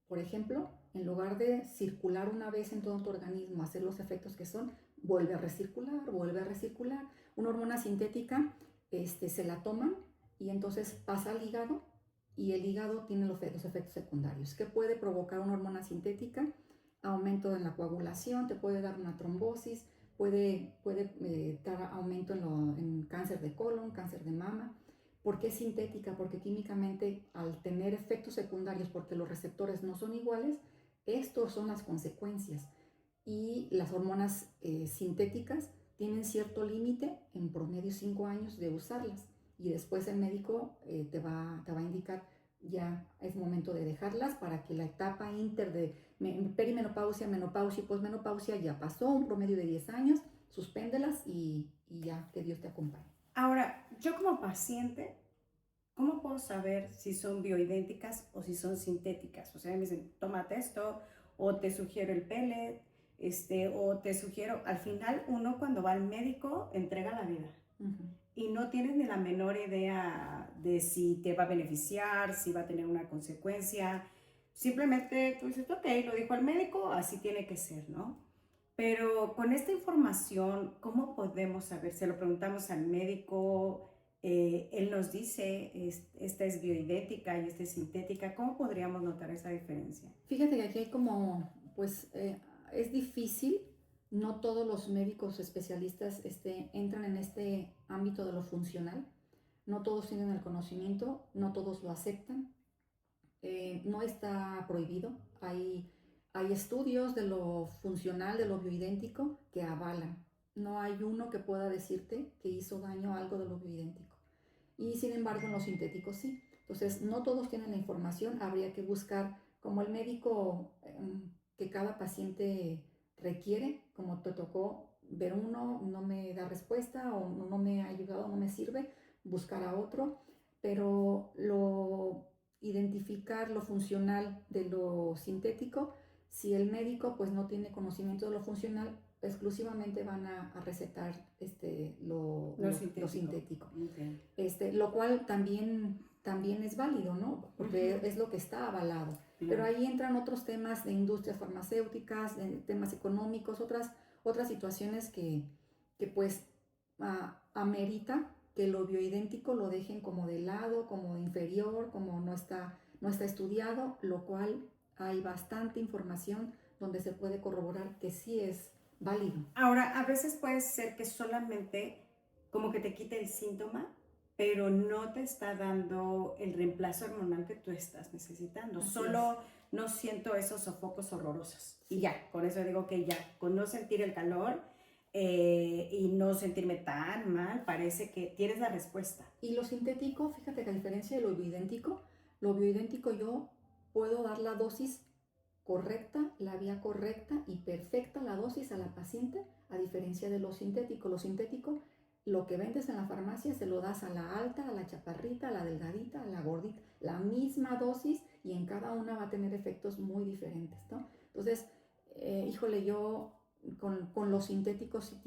por ejemplo, en lugar de circular una vez en todo tu organismo, hacer los efectos que son, vuelve a recircular, vuelve a recircular. Una hormona sintética se la toman y entonces pasa al hígado y el hígado tiene los efectos secundarios. ¿Qué puede provocar una hormona sintética? Aumento en la coagulación, te puede dar una trombosis, puede dar aumento en cáncer de colon, cáncer de mama. ¿Por qué sintética? Porque químicamente al tener efectos secundarios, porque los receptores no son iguales, estos son las consecuencias. Y las hormonas sintéticas tienen cierto límite, en promedio 5 años de usarlas. Y después el médico te va a indicar, ya es momento de dejarlas para que la etapa inter de perimenopausia, menopausia y posmenopausia ya pasó, un promedio de 10 años, suspéndelas y ya, que Dios te acompañe. Ahora, yo como paciente, ¿cómo puedo saber si son bioidénticas o si son sintéticas? O sea, me dicen, tómate esto, o te sugiero el pellet, o te sugiero, al final uno cuando va al médico entrega la vida. Y no tienes ni la menor idea de si te va a beneficiar, si va a tener una consecuencia. Simplemente tú dices, ok, lo dijo el médico, así tiene que ser, ¿no? Pero con esta información, ¿cómo podemos saber? Se lo preguntamos al médico, él nos dice, esta es bioidéntica y esta es sintética. ¿Cómo podríamos notar esa diferencia? Fíjate que aquí hay como, pues es difícil, no todos los médicos especialistas entran en este ámbito de lo funcional, no todos tienen el conocimiento, no todos lo aceptan, no está prohibido, hay estudios de lo funcional, de lo bioidéntico que avalan, no hay uno que pueda decirte que hizo daño a algo de lo bioidéntico. Y sin embargo en los sintéticos sí. Entonces no todos tienen la información, habría que buscar como el médico que cada paciente requiere, como te tocó ver uno, no me da respuesta o no me ha ayudado, no me sirve, buscar a otro, pero identificar lo funcional de lo sintético, si el médico pues no tiene conocimiento de lo funcional, exclusivamente van a recetar lo sintético. Okay. Lo cual también es válido, ¿no? Porque es lo que está avalado. Pero ahí entran otros temas de industrias farmacéuticas, de temas económicos, otras situaciones que pues amerita que lo bioidéntico lo dejen como de lado, como inferior, como no está estudiado, lo cual hay bastante información donde se puede corroborar que sí es válido. Ahora, a veces puede ser que solamente como que te quite el síntoma, pero no te está dando el reemplazo hormonal que tú estás necesitando. Así Solo no siento esos sofocos horrorosos. Y ya, con eso digo que ya, con no sentir el calor y no sentirme tan mal, parece que tienes la respuesta. Y lo sintético, fíjate que a diferencia de lo bioidéntico yo puedo dar la dosis correcta, la vía correcta y perfecta la dosis a la paciente, a diferencia de lo sintético. Lo sintético, lo que vendes en la farmacia se lo das a la alta, a la chaparrita, a la delgadita, a la gordita, la misma dosis y en cada una va a tener efectos muy diferentes, ¿no? Entonces, híjole, yo con los sintéticos sí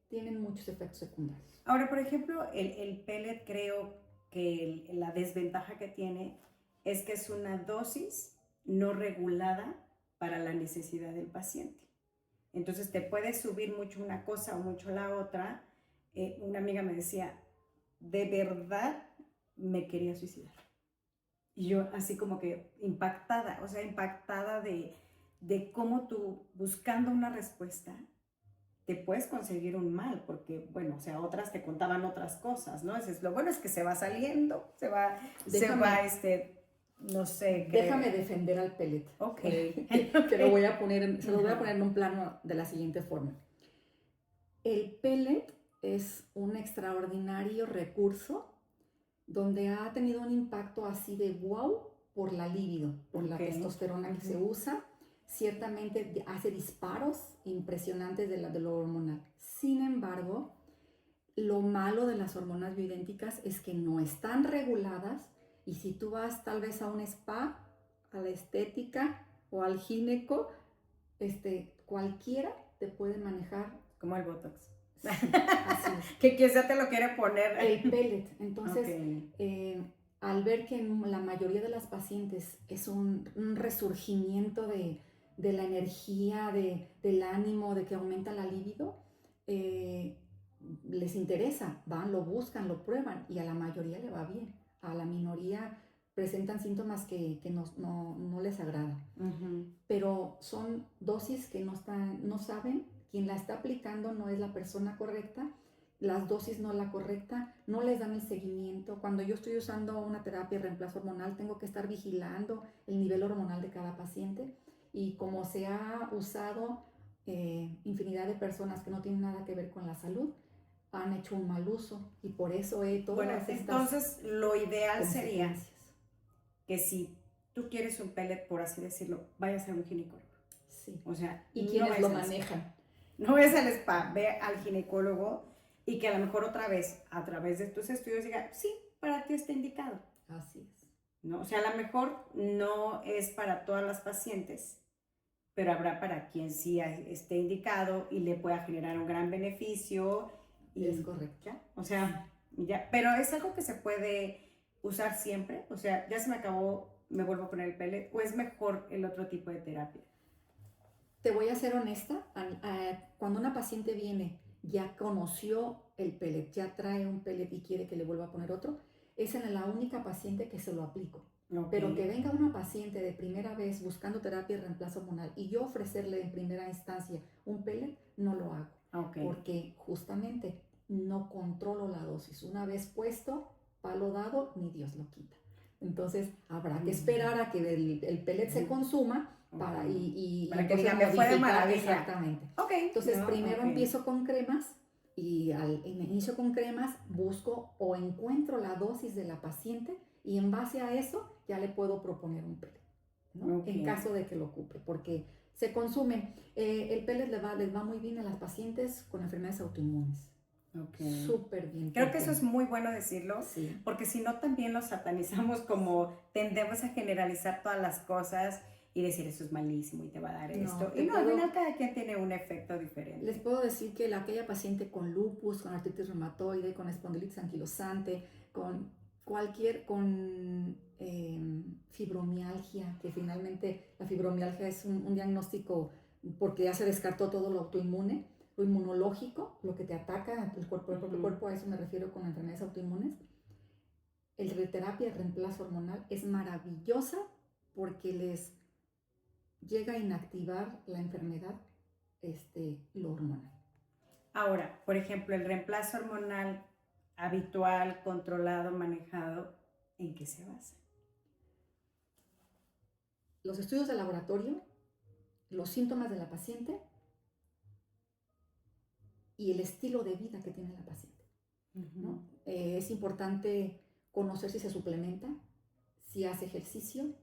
tienen muchos efectos secundarios. Ahora, por ejemplo, el pellet creo que la desventaja que tiene es que es una dosis no regulada para la necesidad del paciente. Entonces te puede subir mucho una cosa o mucho la otra. Una amiga me decía, de verdad me quería suicidar. Y yo así como que impactada, o sea, impactada de cómo tú buscando una respuesta te puedes conseguir un mal, porque, bueno, o sea, otras te contaban otras cosas, ¿no? Lo bueno es que se va saliendo, no sé. Déjame defender al pellet. Ok. Se lo voy a poner en un plano de la siguiente forma. El pellet es un extraordinario recurso donde ha tenido un impacto así de wow por la libido, por la testosterona que se usa. Ciertamente hace disparos impresionantes de lo hormonal. Sin embargo, lo malo de las hormonas bioidénticas es que no están reguladas y si tú vas tal vez a un spa, a la estética o al gineco, cualquiera te puede manejar. Como el Botox. Sí, así es. Que quien sea te lo quiere poner. El pellet. Entonces, al ver que en la mayoría de las pacientes es un resurgimiento de la energía, del ánimo, de que aumenta la libido, les interesa, van, lo buscan, lo prueban y a la mayoría le va bien. A la minoría presentan síntomas que no les agrada. Pero son dosis que no saben, quien la está aplicando no es la persona correcta, las dosis no es la correcta, no les dan el seguimiento. Cuando yo estoy usando una terapia de reemplazo hormonal, tengo que estar vigilando el nivel hormonal de cada paciente y como se ha usado infinidad de personas que no tienen nada que ver con la salud, han hecho un mal uso y por eso entonces lo ideal sería que si tú quieres un pellet, por así decirlo, vayas a un ginecólogo. Sí. O sea, y quienes lo manejan. No es al spa, ve al ginecólogo y que a lo mejor otra vez, a través de tus estudios, diga, sí, para ti está indicado. Así es. ¿No? O sea, a lo mejor no es para todas las pacientes, pero habrá para quien sí esté indicado y le pueda generar un gran beneficio. Y es correcto. ¿ya? O sea, ya, pero es algo que se puede usar siempre? O sea, ya se me acabó, me vuelvo a poner el pellet, ¿o es mejor el otro tipo de terapia? Te voy a ser honesta, cuando una paciente viene, ya conoció el pellet, ya trae un pellet y quiere que le vuelva a poner otro, esa es la única paciente que se lo aplico. Ok. Pero que venga una paciente de primera vez buscando terapia de reemplazo hormonal y yo ofrecerle en primera instancia un pellet, no lo hago. Ok. Porque justamente no controlo la dosis. Una vez puesto, palo dado, ni Dios lo quita. Entonces habrá que esperar a que el pellet se consuma para, Ok. y Para que entonces diga, me fue de modificar maravilla. exactamente. Ok. Entonces No, primero ok. empiezo con cremas y al inicio con cremas busco o encuentro la dosis de la paciente y en base a eso ya le puedo proponer un pellet, ¿no? Ok. En caso de que lo ocupe, porque se consumen. El pellet les va muy bien a las pacientes con enfermedades autoinmunes. Ok. Súper bien. Creo que eso es muy bueno decirlo, Sí. porque si no también lo satanizamos, como tendemos a generalizar todas las cosas y decir eso es malísimo y te va a dar esto. Y no, al final cada quien tiene un efecto diferente. Les puedo decir que aquella paciente con lupus, con artritis reumatoide, con espondilitis anquilosante, con fibromialgia, que finalmente la fibromialgia es un diagnóstico porque ya se descartó todo lo autoinmune, lo inmunológico, lo que te ataca el propio cuerpo, a eso me refiero con enfermedades autoinmunes. La terapia de reemplazo hormonal es maravillosa porque les llega a inactivar la enfermedad, lo hormonal. Ahora, por ejemplo, el reemplazo hormonal habitual, controlado, manejado, ¿en qué se basa? Los estudios de laboratorio, los síntomas de la paciente y el estilo de vida que tiene la paciente, ¿no? Es importante conocer si se suplementa, si hace ejercicio,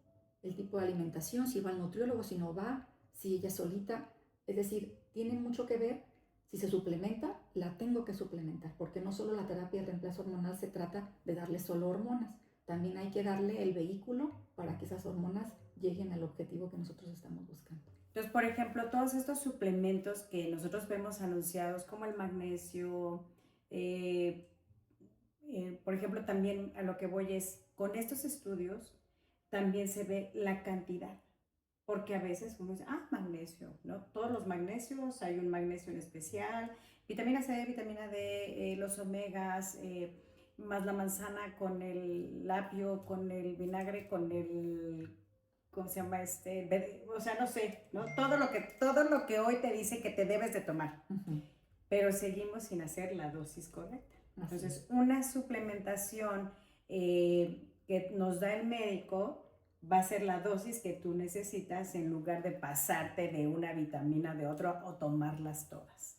el tipo de alimentación, si va al nutriólogo, si no va, si ella solita. Es decir, tiene mucho que ver. Si se suplementa, la tengo que suplementar, porque no solo la terapia de reemplazo hormonal se trata de darle solo hormonas, también hay que darle el vehículo para que esas hormonas lleguen al objetivo que nosotros estamos buscando. Entonces, por ejemplo, todos estos suplementos que nosotros vemos anunciados, como el magnesio, por ejemplo, también a lo que voy es, con estos estudios también se ve la cantidad, porque a veces uno dice, magnesio, ¿no? Todos los magnesios, hay un magnesio en especial, vitamina C, vitamina D, los omegas, más la manzana con el apio, con el vinagre, con el, ¿cómo se llama o sea, no sé, ¿no? Todo lo que hoy te dice que te debes de tomar, pero seguimos sin hacer la dosis correcta. Entonces, una suplementación que nos da el médico va a ser la dosis que tú necesitas en lugar de pasarte de una vitamina de otra o tomarlas todas.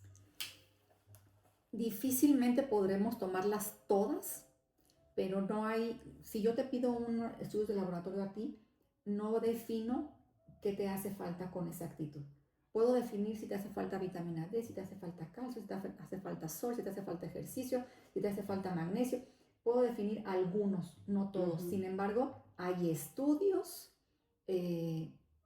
Difícilmente podremos tomarlas todas, pero no hay, si yo te pido un estudio de laboratorio a ti, no defino qué te hace falta con exactitud. Puedo definir si te hace falta vitamina D, si te hace falta calcio, si te hace falta sol, si te hace falta ejercicio, si te hace falta magnesio. Puedo definir algunos, no todos. Sin embargo, hay estudios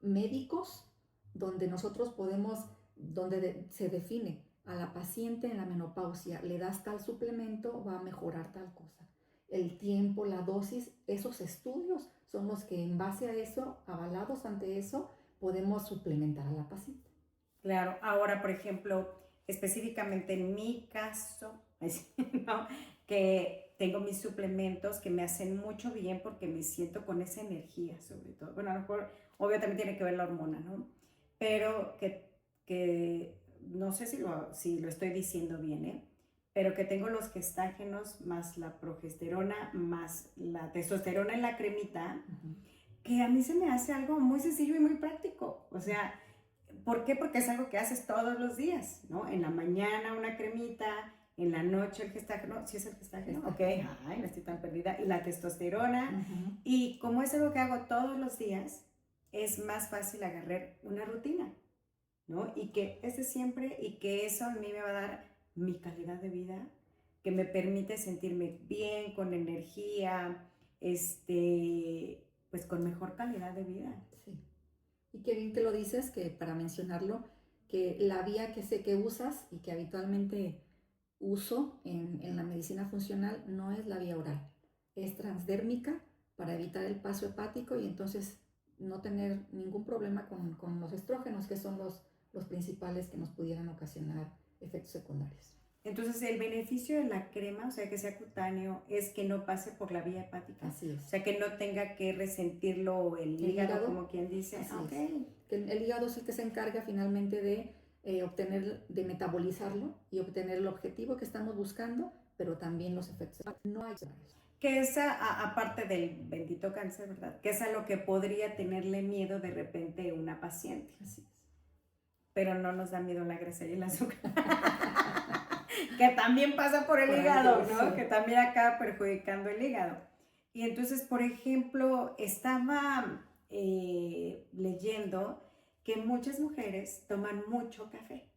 médicos donde nosotros podemos, donde se define a la paciente en la menopausia, le das tal suplemento, va a mejorar tal cosa. El tiempo, la dosis, esos estudios son los que en base a eso, avalados ante eso, podemos suplementar a la paciente. Claro, ahora, por ejemplo, específicamente en mi caso, ¿no? Que tengo mis suplementos que me hacen mucho bien porque me siento con esa energía, sobre todo. Bueno, a lo mejor, obvio, también tiene que ver la hormona, ¿no? Pero que no sé si lo estoy diciendo bien, ¿eh? Pero que tengo los gestágenos más la progesterona más la testosterona en la cremita, que a mí se me hace algo muy sencillo y muy práctico. O sea, ¿por qué? Porque es algo que haces todos los días, ¿no? En la mañana una cremita, en la noche el gestágeno, ¿sí es el gestágeno? Ok, ay, no estoy tan perdida. Y la testosterona. Y como es algo que hago todos los días, es más fácil agarrar una rutina, ¿no? Y que ese siempre, y que eso a mí me va a dar mi calidad de vida, que me permite sentirme bien, con energía, pues con mejor calidad de vida. Sí. Y qué bien que lo dices, que para mencionarlo, que la vía que sé que usas y que habitualmente uso en la medicina funcional no es la vía oral. es transdérmica para evitar el paso hepático y entonces no tener ningún problema con los estrógenos, que son los principales que nos pudieran ocasionar efectos secundarios. Entonces, el beneficio de la crema, o sea, que sea cutáneo, es que no pase por la vía hepática. Así es. O sea, que no tenga que resentirlo el hígado, como quien dice. Así Ok. es. Que el hígado es el que se encarga finalmente de de metabolizarlo y obtener el objetivo que estamos buscando, pero también los efectos. No hay horarios. Que aparte del bendito cáncer, ¿verdad? Que es a lo que podría tenerle miedo de repente una paciente. Así es. Pero no nos da miedo la grasa y el azúcar. Que también pasa por el Por hígado, ahí, ¿no? sí. Que también acaba perjudicando el hígado. Y entonces, por ejemplo, estaba leyendo que muchas mujeres toman mucho café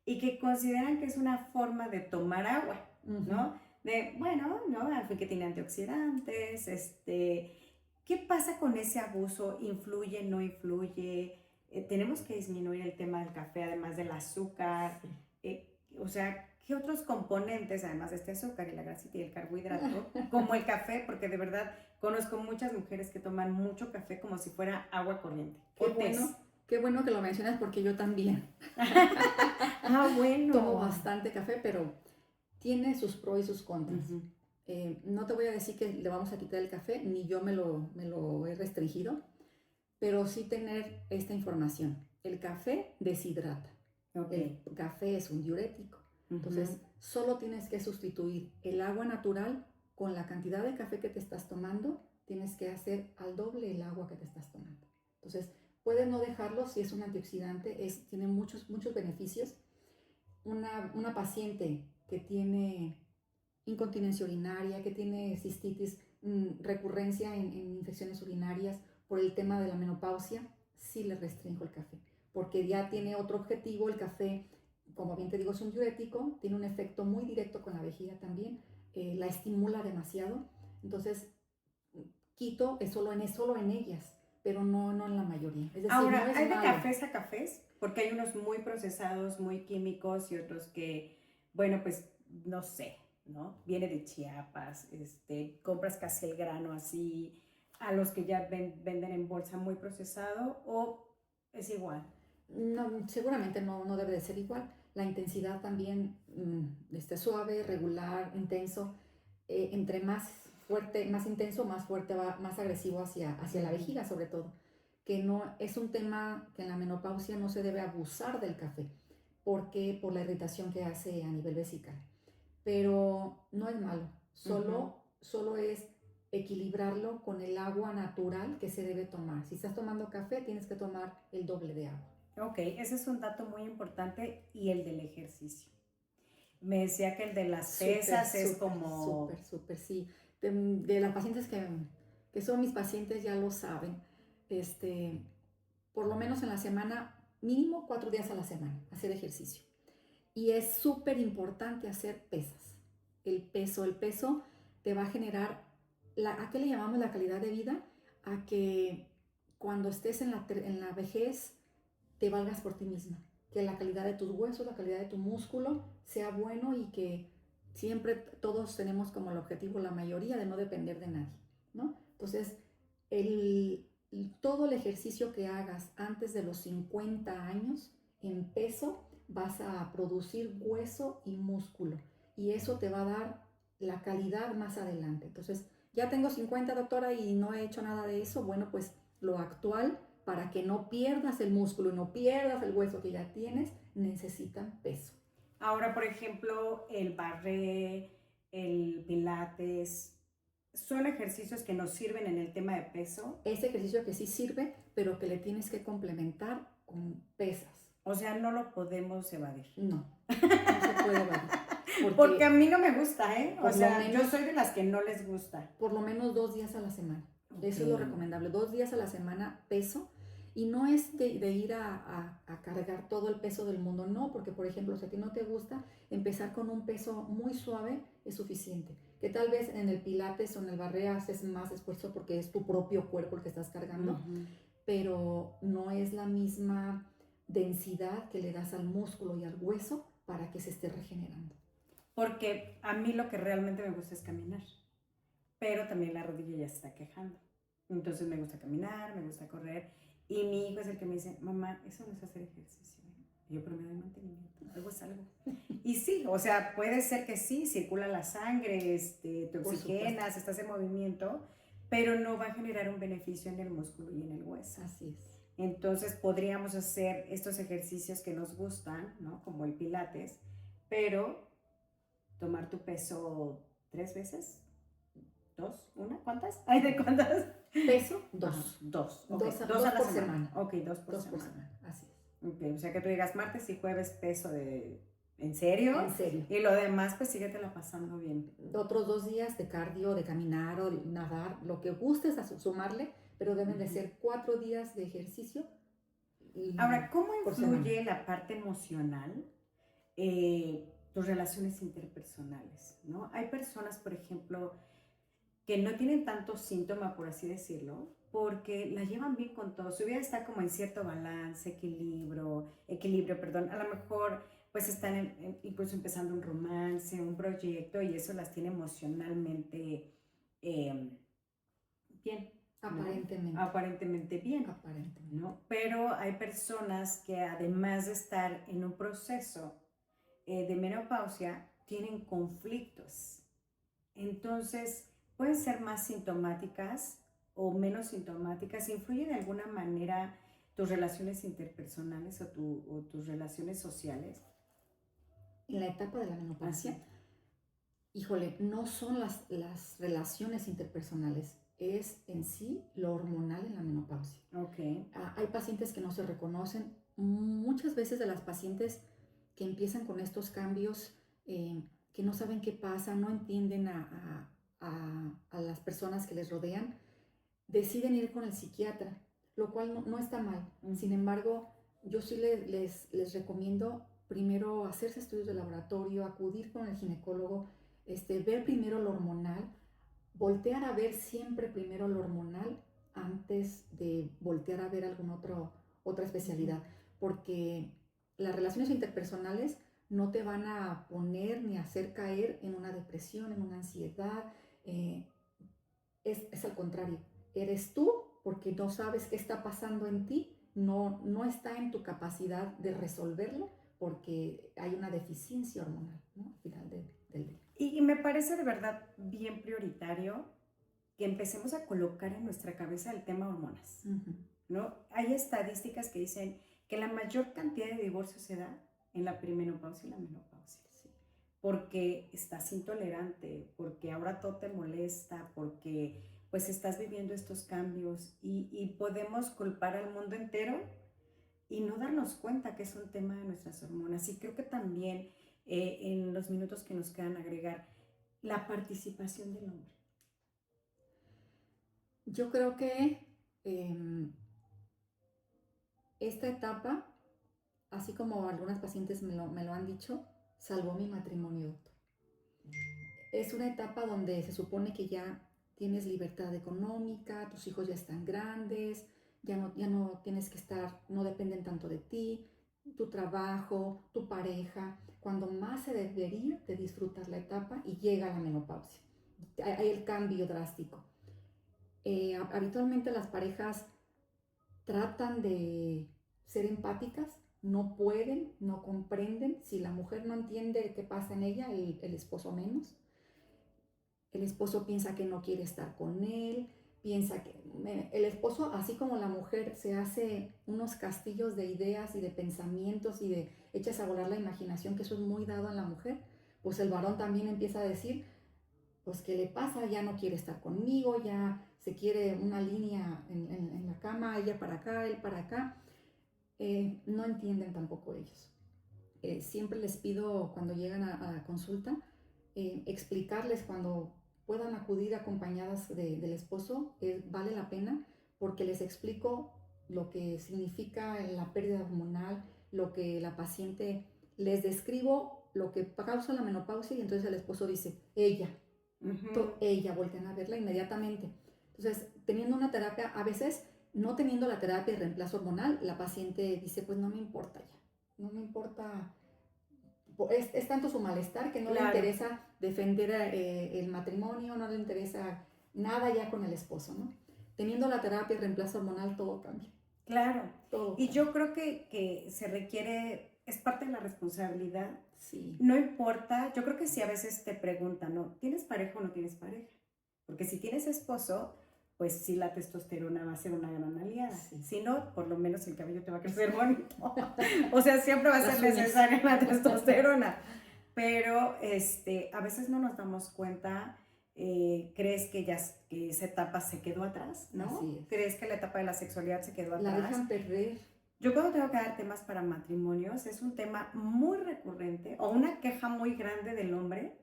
y que consideran que es una forma de tomar agua, ¿no? De, bueno, ¿no? Al fin que tiene antioxidantes, ¿qué pasa con ese abuso? ¿Influye, no influye? Tenemos que disminuir el tema del café, además del azúcar. O sea, ¿qué otros componentes, además de este azúcar y la grasita y el carbohidrato, como el café? Porque de verdad conozco muchas mujeres que toman mucho café como si fuera agua corriente. Qué bueno que lo mencionas porque yo también. Bueno. Tomo bastante café, pero tiene sus pros y sus contras. Uh-huh. No te voy a decir que le vamos a quitar el café, ni yo me lo he restringido, pero sí tener esta información. El café deshidrata. Okay. El café es un diurético. Entonces, solo tienes que sustituir el agua natural con la cantidad de café que te estás tomando. Tienes que hacer al doble el agua que te estás tomando. Entonces, puedes no dejarlo si es un antioxidante, tiene muchos beneficios. Una paciente que tiene incontinencia urinaria, que tiene cistitis, recurrencia en infecciones urinarias por el tema de la menopausia, sí le restringo el café, porque ya tiene otro objetivo. El café, como bien te digo, es un diurético, tiene un efecto muy directo con la vejiga también, la estimula demasiado, entonces quito solo en ellas, pero no en la mayoría. Es decir, ahora, no es ¿hay de malo. cafés a cafés? Porque hay unos muy procesados, muy químicos y otros que, bueno, pues no sé, ¿no? Viene de Chiapas, compras casi el grano así, a los que ya venden en bolsa muy procesado, o es igual. No, seguramente no debe de ser igual. La intensidad también, suave, regular, intenso. Entre más fuerte, más intenso, más fuerte va, más agresivo hacia la vejiga sobre todo. Que no es un tema que en la menopausia no se debe abusar del café, porque por la irritación que hace a nivel vesical. Pero no es malo, solo es equilibrarlo con el agua natural que se debe tomar. Si estás tomando café, tienes que tomar el doble de agua. Ok, ese es un dato muy importante, y el del ejercicio. Me decía que el de las pesas es como... Súper, sí. De las pacientes que son mis pacientes ya lo saben. Por lo menos en la semana, mínimo 4 días a la semana, hacer ejercicio. Y es súper importante hacer pesas. El peso te va a generar, ¿a qué le llamamos la calidad de vida? A que cuando estés en la vejez te valgas por ti misma. Que la calidad de tus huesos, la calidad de tu músculo sea bueno y que siempre todos tenemos como el objetivo, la mayoría, de no depender de nadie, ¿no? Entonces, todo el ejercicio que hagas antes de los 50 años en peso, vas a producir hueso y músculo, y eso te va a dar la calidad más adelante. Entonces, ya tengo 50, doctora, y no he hecho nada de eso. Bueno, pues lo actual, para que no pierdas el músculo y no pierdas el hueso que ya tienes, necesitan peso. Ahora, por ejemplo, el barré, el pilates, ¿son ejercicios que nos sirven en el tema de peso? Es ejercicio que sí sirve, pero que le tienes que complementar con pesas. O sea, no lo podemos evadir. No se puede evadir. Porque a mí no me gusta, ¿eh? O sea, menos, yo soy de las que no les gusta. Por lo menos 2 días a la semana. Okay. Eso es lo recomendable. 2 días a la semana peso. Y no es de ir a cargar todo el peso del mundo, no, porque por ejemplo, si a ti no te gusta, empezar con un peso muy suave es suficiente. Que tal vez en el pilates o en el barré haces más esfuerzo porque es tu propio cuerpo el que estás cargando, pero no es la misma densidad que le das al músculo y al hueso para que se esté regenerando. Porque a mí lo que realmente me gusta es caminar. pero también la rodilla ya se está quejando. Entonces me gusta caminar, me gusta correr, y mi hijo es el que me dice, mamá, eso no es hacer ejercicio. Y yo, pero me doy mantenimiento, algo es algo. Y sí, o sea, puede ser que sí, circula la sangre, te Por oxigenas, estás en movimiento, pero no va a generar un beneficio en el músculo y en el hueso. Así es. Entonces podríamos hacer estos ejercicios que nos gustan, ¿no? Como el pilates, pero tomar tu peso 3 veces, 2, ¿una? ¿Cuántas? ¿Hay de cuántas? Peso, 2. Ajá, 2, ok. Dos, 2 dos a la por semana. semana. Ok, 2 por 2 por semana. semana, así es. Ok, o sea que tú digas martes y jueves peso de... ¿En serio? En serio. Y lo demás, pues síguetela pasando bien. Otros 2 días de cardio, de caminar o de nadar, lo que gustes a sumarle, pero deben de ser 4 días de ejercicio. Ahora, ¿cómo por influye semana. la parte emocional, tus relaciones interpersonales, ¿no? Hay personas, por ejemplo, que no tienen tanto síntoma, por así decirlo, porque la llevan bien con todo. Su vida está como en cierto balance, equilibrio, perdón. A lo mejor pues están incluso empezando un romance, un proyecto, y eso las tiene emocionalmente bien, ¿no? Aparentemente. Aparentemente bien, Aparentemente. ¿no? Pero hay personas que además de estar en un proceso de menopausia, tienen conflictos. Entonces, pueden ser más sintomáticas o menos sintomáticas. ¿Influye de alguna manera tus relaciones interpersonales o tus relaciones sociales? En la etapa de la menopausia, Así. híjole, no son las relaciones interpersonales, es en sí lo hormonal en la menopausia. Ok. Hay pacientes que no se reconocen. Muchas veces de las pacientes que empiezan con estos cambios, que no saben qué pasa, no entienden a las personas que les rodean, deciden ir con el psiquiatra, lo cual no está mal. Sin embargo, yo sí les recomiendo primero hacerse estudios de laboratorio, acudir con el ginecólogo, ver primero lo hormonal, voltear a ver siempre primero lo hormonal antes de voltear a ver alguna otra especialidad, porque las relaciones interpersonales no te van a poner ni hacer caer en una depresión, en una ansiedad, es al contrario, eres tú porque no sabes qué está pasando en ti, no está en tu capacidad de resolverlo porque hay una deficiencia hormonal, ¿no? Al final del día. Y me parece de verdad bien prioritario que empecemos a colocar en nuestra cabeza el tema hormonas, ¿no? Hay estadísticas que dicen que la mayor cantidad de divorcios se da en la perimenopausia y la menopausia. Sí. Porque estás intolerante, porque ahora todo te molesta, porque pues estás viviendo estos cambios, y podemos culpar al mundo entero y no darnos cuenta que es un tema de nuestras hormonas. Y creo que también en los minutos que nos quedan agregar la participación del hombre. Yo creo que esta etapa, así como algunas pacientes me lo han dicho, salvó mi matrimonio, doctor. Es una etapa donde se supone que ya tienes libertad económica, tus hijos ya están grandes, ya no tienes que estar, no dependen tanto de ti, tu trabajo, tu pareja, cuando más se debería de disfrutar la etapa y llega la menopausia. Hay el cambio drástico. Habitualmente las parejas tratan de ser empáticas, no pueden, no comprenden. Si la mujer no entiende qué pasa en ella, el esposo menos. El esposo piensa que no quiere estar con él, piensa que el esposo, así como la mujer, se hace unos castillos de ideas y de pensamientos y de echas a volar la imaginación, que eso es muy dado a la mujer, pues el varón también empieza a decir, pues ¿qué le pasa? Ya no quiere estar conmigo, ya se quiere una línea en la cama, ella para acá, él para acá. No entienden tampoco ellos. Siempre les pido cuando llegan a consulta, explicarles cuando puedan acudir acompañadas del esposo, vale la pena porque les explico lo que significa la pérdida hormonal, lo que la paciente, les describo lo que causa la menopausia y entonces el esposo dice, ella, ella, voltean a verla inmediatamente. Entonces, teniendo una terapia, a veces no teniendo la terapia de reemplazo hormonal, la paciente dice, pues no me importa ya, no me importa. Es tanto su malestar que no le interesa defender el matrimonio, no le interesa nada ya con el esposo, ¿no? Teniendo la terapia de reemplazo hormonal, todo cambia. Claro. Todo Y cambia. yo creo que se requiere, es parte de la responsabilidad. Sí. No importa, yo creo que si a veces te preguntan, ¿no? ¿Tienes pareja o no tienes pareja? Porque si tienes esposo, pues sí la testosterona va a ser una gran aliada. Sí. Si no, por lo menos el cabello te va a crecer bonito. O sea, siempre va a Las ser uñas. necesaria la testosterona. Pero a veces no nos damos cuenta, crees que que esa etapa se quedó atrás, ¿no? Así es. Crees que la etapa de la sexualidad se quedó La atrás. dejan perder. Yo cuando tengo que dar temas para matrimonios, es un tema muy recurrente o una queja muy grande del hombre,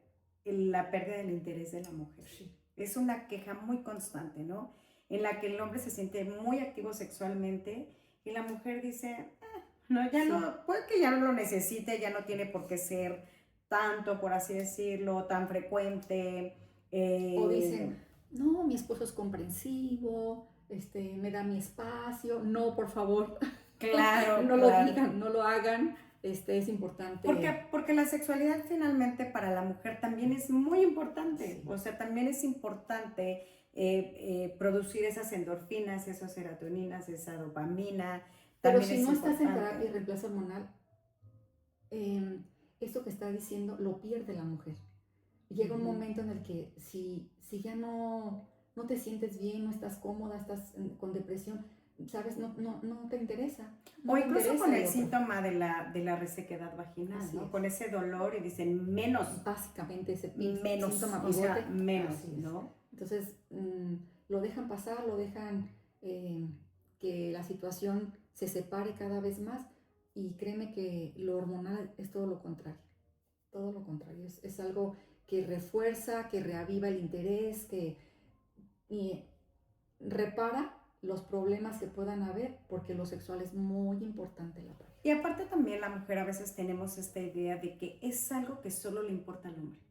la pérdida del interés de la mujer. Sí. Es una queja muy constante, ¿no? En la que el hombre se siente muy activo sexualmente y la mujer dice, no, ya Sí. no, puede que ya no lo necesite, ya no tiene por qué ser tanto, por así decirlo, tan frecuente. O dicen, no, mi esposo es comprensivo, me da mi espacio, no, por favor. Claro, no claro. lo digan, no lo hagan, es importante. Porque la sexualidad finalmente para la mujer también es muy importante, Sí. o sea, también es importante producir esas endorfinas, esas serotoninas, esa dopamina. Pero También si es no estás en importante. terapia de reemplazo hormonal, esto que está diciendo lo pierde la mujer. Llega un Ujú. momento en el que si ya no te sientes bien, no estás cómoda, estás con depresión, ¿sabes? No te interesa. No O te incluso interesa con el el otro. síntoma de la resequedad vaginal, Así ¿no? es. Con ese dolor y dicen menos, Básicamente ese menos, síntoma o sea, pivote. menos, Así es. ¿no? Entonces, lo dejan pasar, lo dejan que la situación se separe cada vez más y créeme que lo hormonal es todo lo contrario. Todo lo contrario. Es algo que refuerza, que reaviva el interés, y repara los problemas que puedan haber, porque lo sexual es muy importante en la pareja. Y aparte también la mujer a veces tenemos esta idea de que es algo que solo le importa al hombre.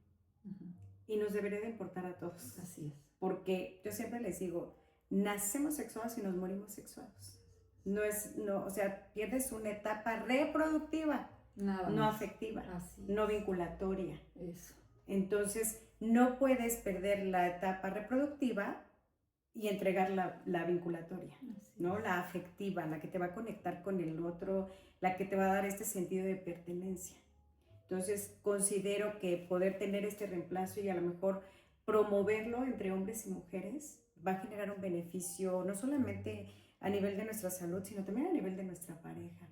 Uh-huh. Y nos debería de importar a todos. Así es. Porque yo siempre les digo, nacemos sexuados y nos morimos sexuados. O sea, pierdes una etapa reproductiva, Nada no más. afectiva, Así no es. vinculatoria. Eso. Entonces, no puedes perder la etapa reproductiva y entregar la vinculatoria, ¿no? La afectiva, la que te va a conectar con el otro, la que te va a dar este sentido de pertenencia. Entonces, considero que poder tener este reemplazo y a lo mejor promoverlo entre hombres y mujeres va a generar un beneficio no solamente a nivel de nuestra salud, sino también a nivel de nuestra pareja.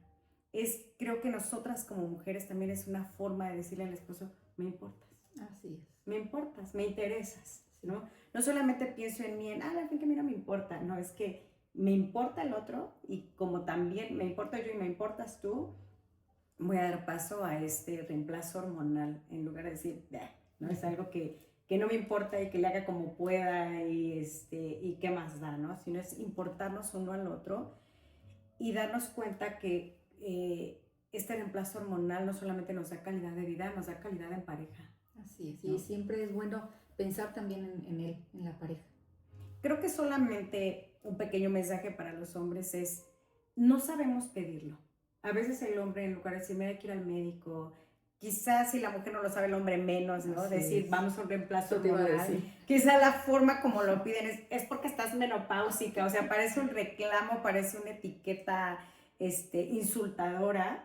Creo que nosotras como mujeres también es una forma de decirle al esposo, me importas. Así es. Me importas, me interesas, ¿no? No solamente pienso en mí, la gente que a mí no me importa, no, es que me importa el otro y como también me importa yo y me importas tú, voy a dar paso a este reemplazo hormonal en lugar de decir, ¿no? Es algo que no me importa y que le haga como pueda y qué más da, ¿no? Sino es importarnos uno al otro y darnos cuenta que este reemplazo hormonal no solamente nos da calidad de vida, nos da calidad en pareja. Así es, y siempre es bueno pensar también en él, en la pareja. Creo que solamente un pequeño mensaje para los hombres es, no sabemos pedirlo. A veces el hombre, en lugar de decir, mira, hay que ir al médico, quizás si la mujer no lo sabe, el hombre menos, ¿no? Así decir, es. vamos a un reemplazo Eso te iba a hormonal. decir. Quizás la forma como lo piden es porque estás menopáusica, o sea, parece un reclamo, parece una etiqueta insultadora.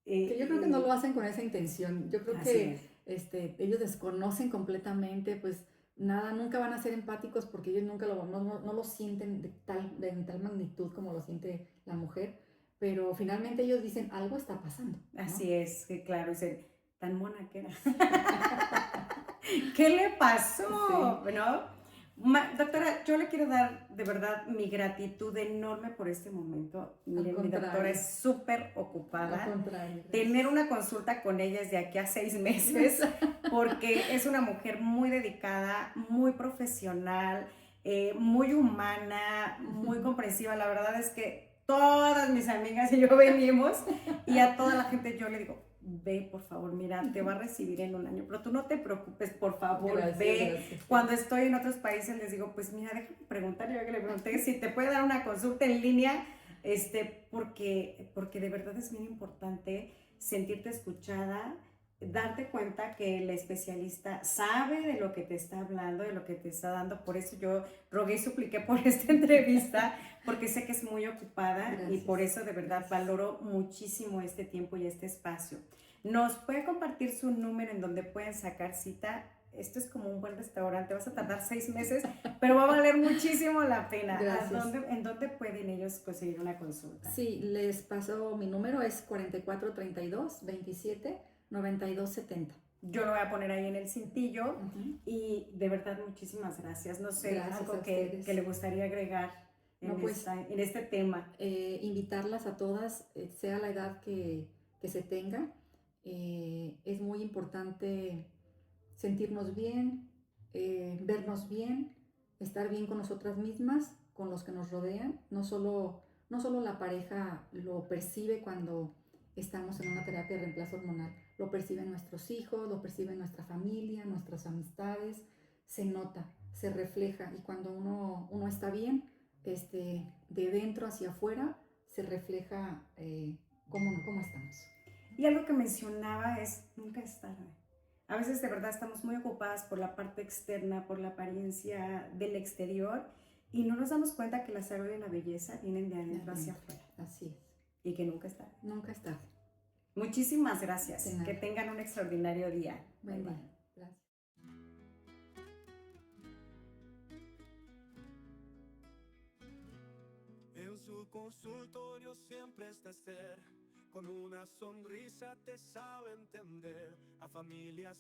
Que yo creo que no lo hacen con esa intención. Yo creo Así que ellos desconocen completamente, pues nada, nunca van a ser empáticos porque ellos nunca no lo sienten de tal magnitud como lo siente la mujer, pero finalmente ellos dicen, algo está pasando, ¿no? Así es, que claro, dicen, tan mona que era. ¿Qué le pasó? Sí. ¿No? Doctora, yo le quiero dar de verdad mi gratitud enorme por este momento. Miren, mi doctora es súper ocupada. Al contrario. Tener una consulta con ella es de aquí a 6 meses, porque es una mujer muy dedicada, muy profesional, muy humana, muy comprensiva. La verdad es que todas mis amigas y yo venimos y a toda la gente yo le digo, ve, por favor, mira, te va a recibir en un año, pero tú no te preocupes, por favor, ve. Gracias. Cuando estoy en otros países les digo, pues mira, déjame preguntar, yo que le pregunté si te puede dar una consulta en línea, porque de verdad es bien importante sentirte escuchada darte cuenta que el especialista sabe de lo que te está hablando, de lo que te está dando. Por eso yo rogué y supliqué por esta entrevista, porque sé que es muy ocupada y por Gracias. eso de verdad Gracias. valoro muchísimo este tiempo y este espacio. ¿Nos puede compartir su número en donde pueden sacar cita? Esto es como un buen restaurante, vas a tardar 6 meses, pero va a valer muchísimo la pena. Gracias. ¿En dónde pueden ellos conseguir una consulta? Sí, les paso mi número, es 44 32 27 92 70. Yo lo voy a poner ahí en el cintillo Ujú. y de verdad muchísimas gracias. No sé, Gracias a algo ustedes. que le gustaría agregar No, pues, en este tema. invitarlas a todas, sea la edad que se tenga. Es muy importante sentirnos bien, vernos bien, estar bien con nosotras mismas, con los que nos rodean. No solo la pareja lo percibe cuando estamos en una terapia de reemplazo hormonal, lo perciben nuestros hijos, lo perciben nuestra familia, nuestras amistades, se nota, se refleja y cuando uno está bien, de dentro hacia afuera, se refleja cómo estamos. Y algo que mencionaba es, nunca es tarde. A veces de verdad estamos muy ocupadas por la parte externa, por la apariencia del exterior y no nos damos cuenta que la salud y la belleza vienen de adentro hacia afuera Así es. y que nunca es tarde. Nunca es tarde. Muchísimas gracias. De nada. Que tengan un extraordinario día. Buen Bye, día. bye. Gracias. En su consultorio siempre está Esther, con una sonrisa te sabe entender a familias.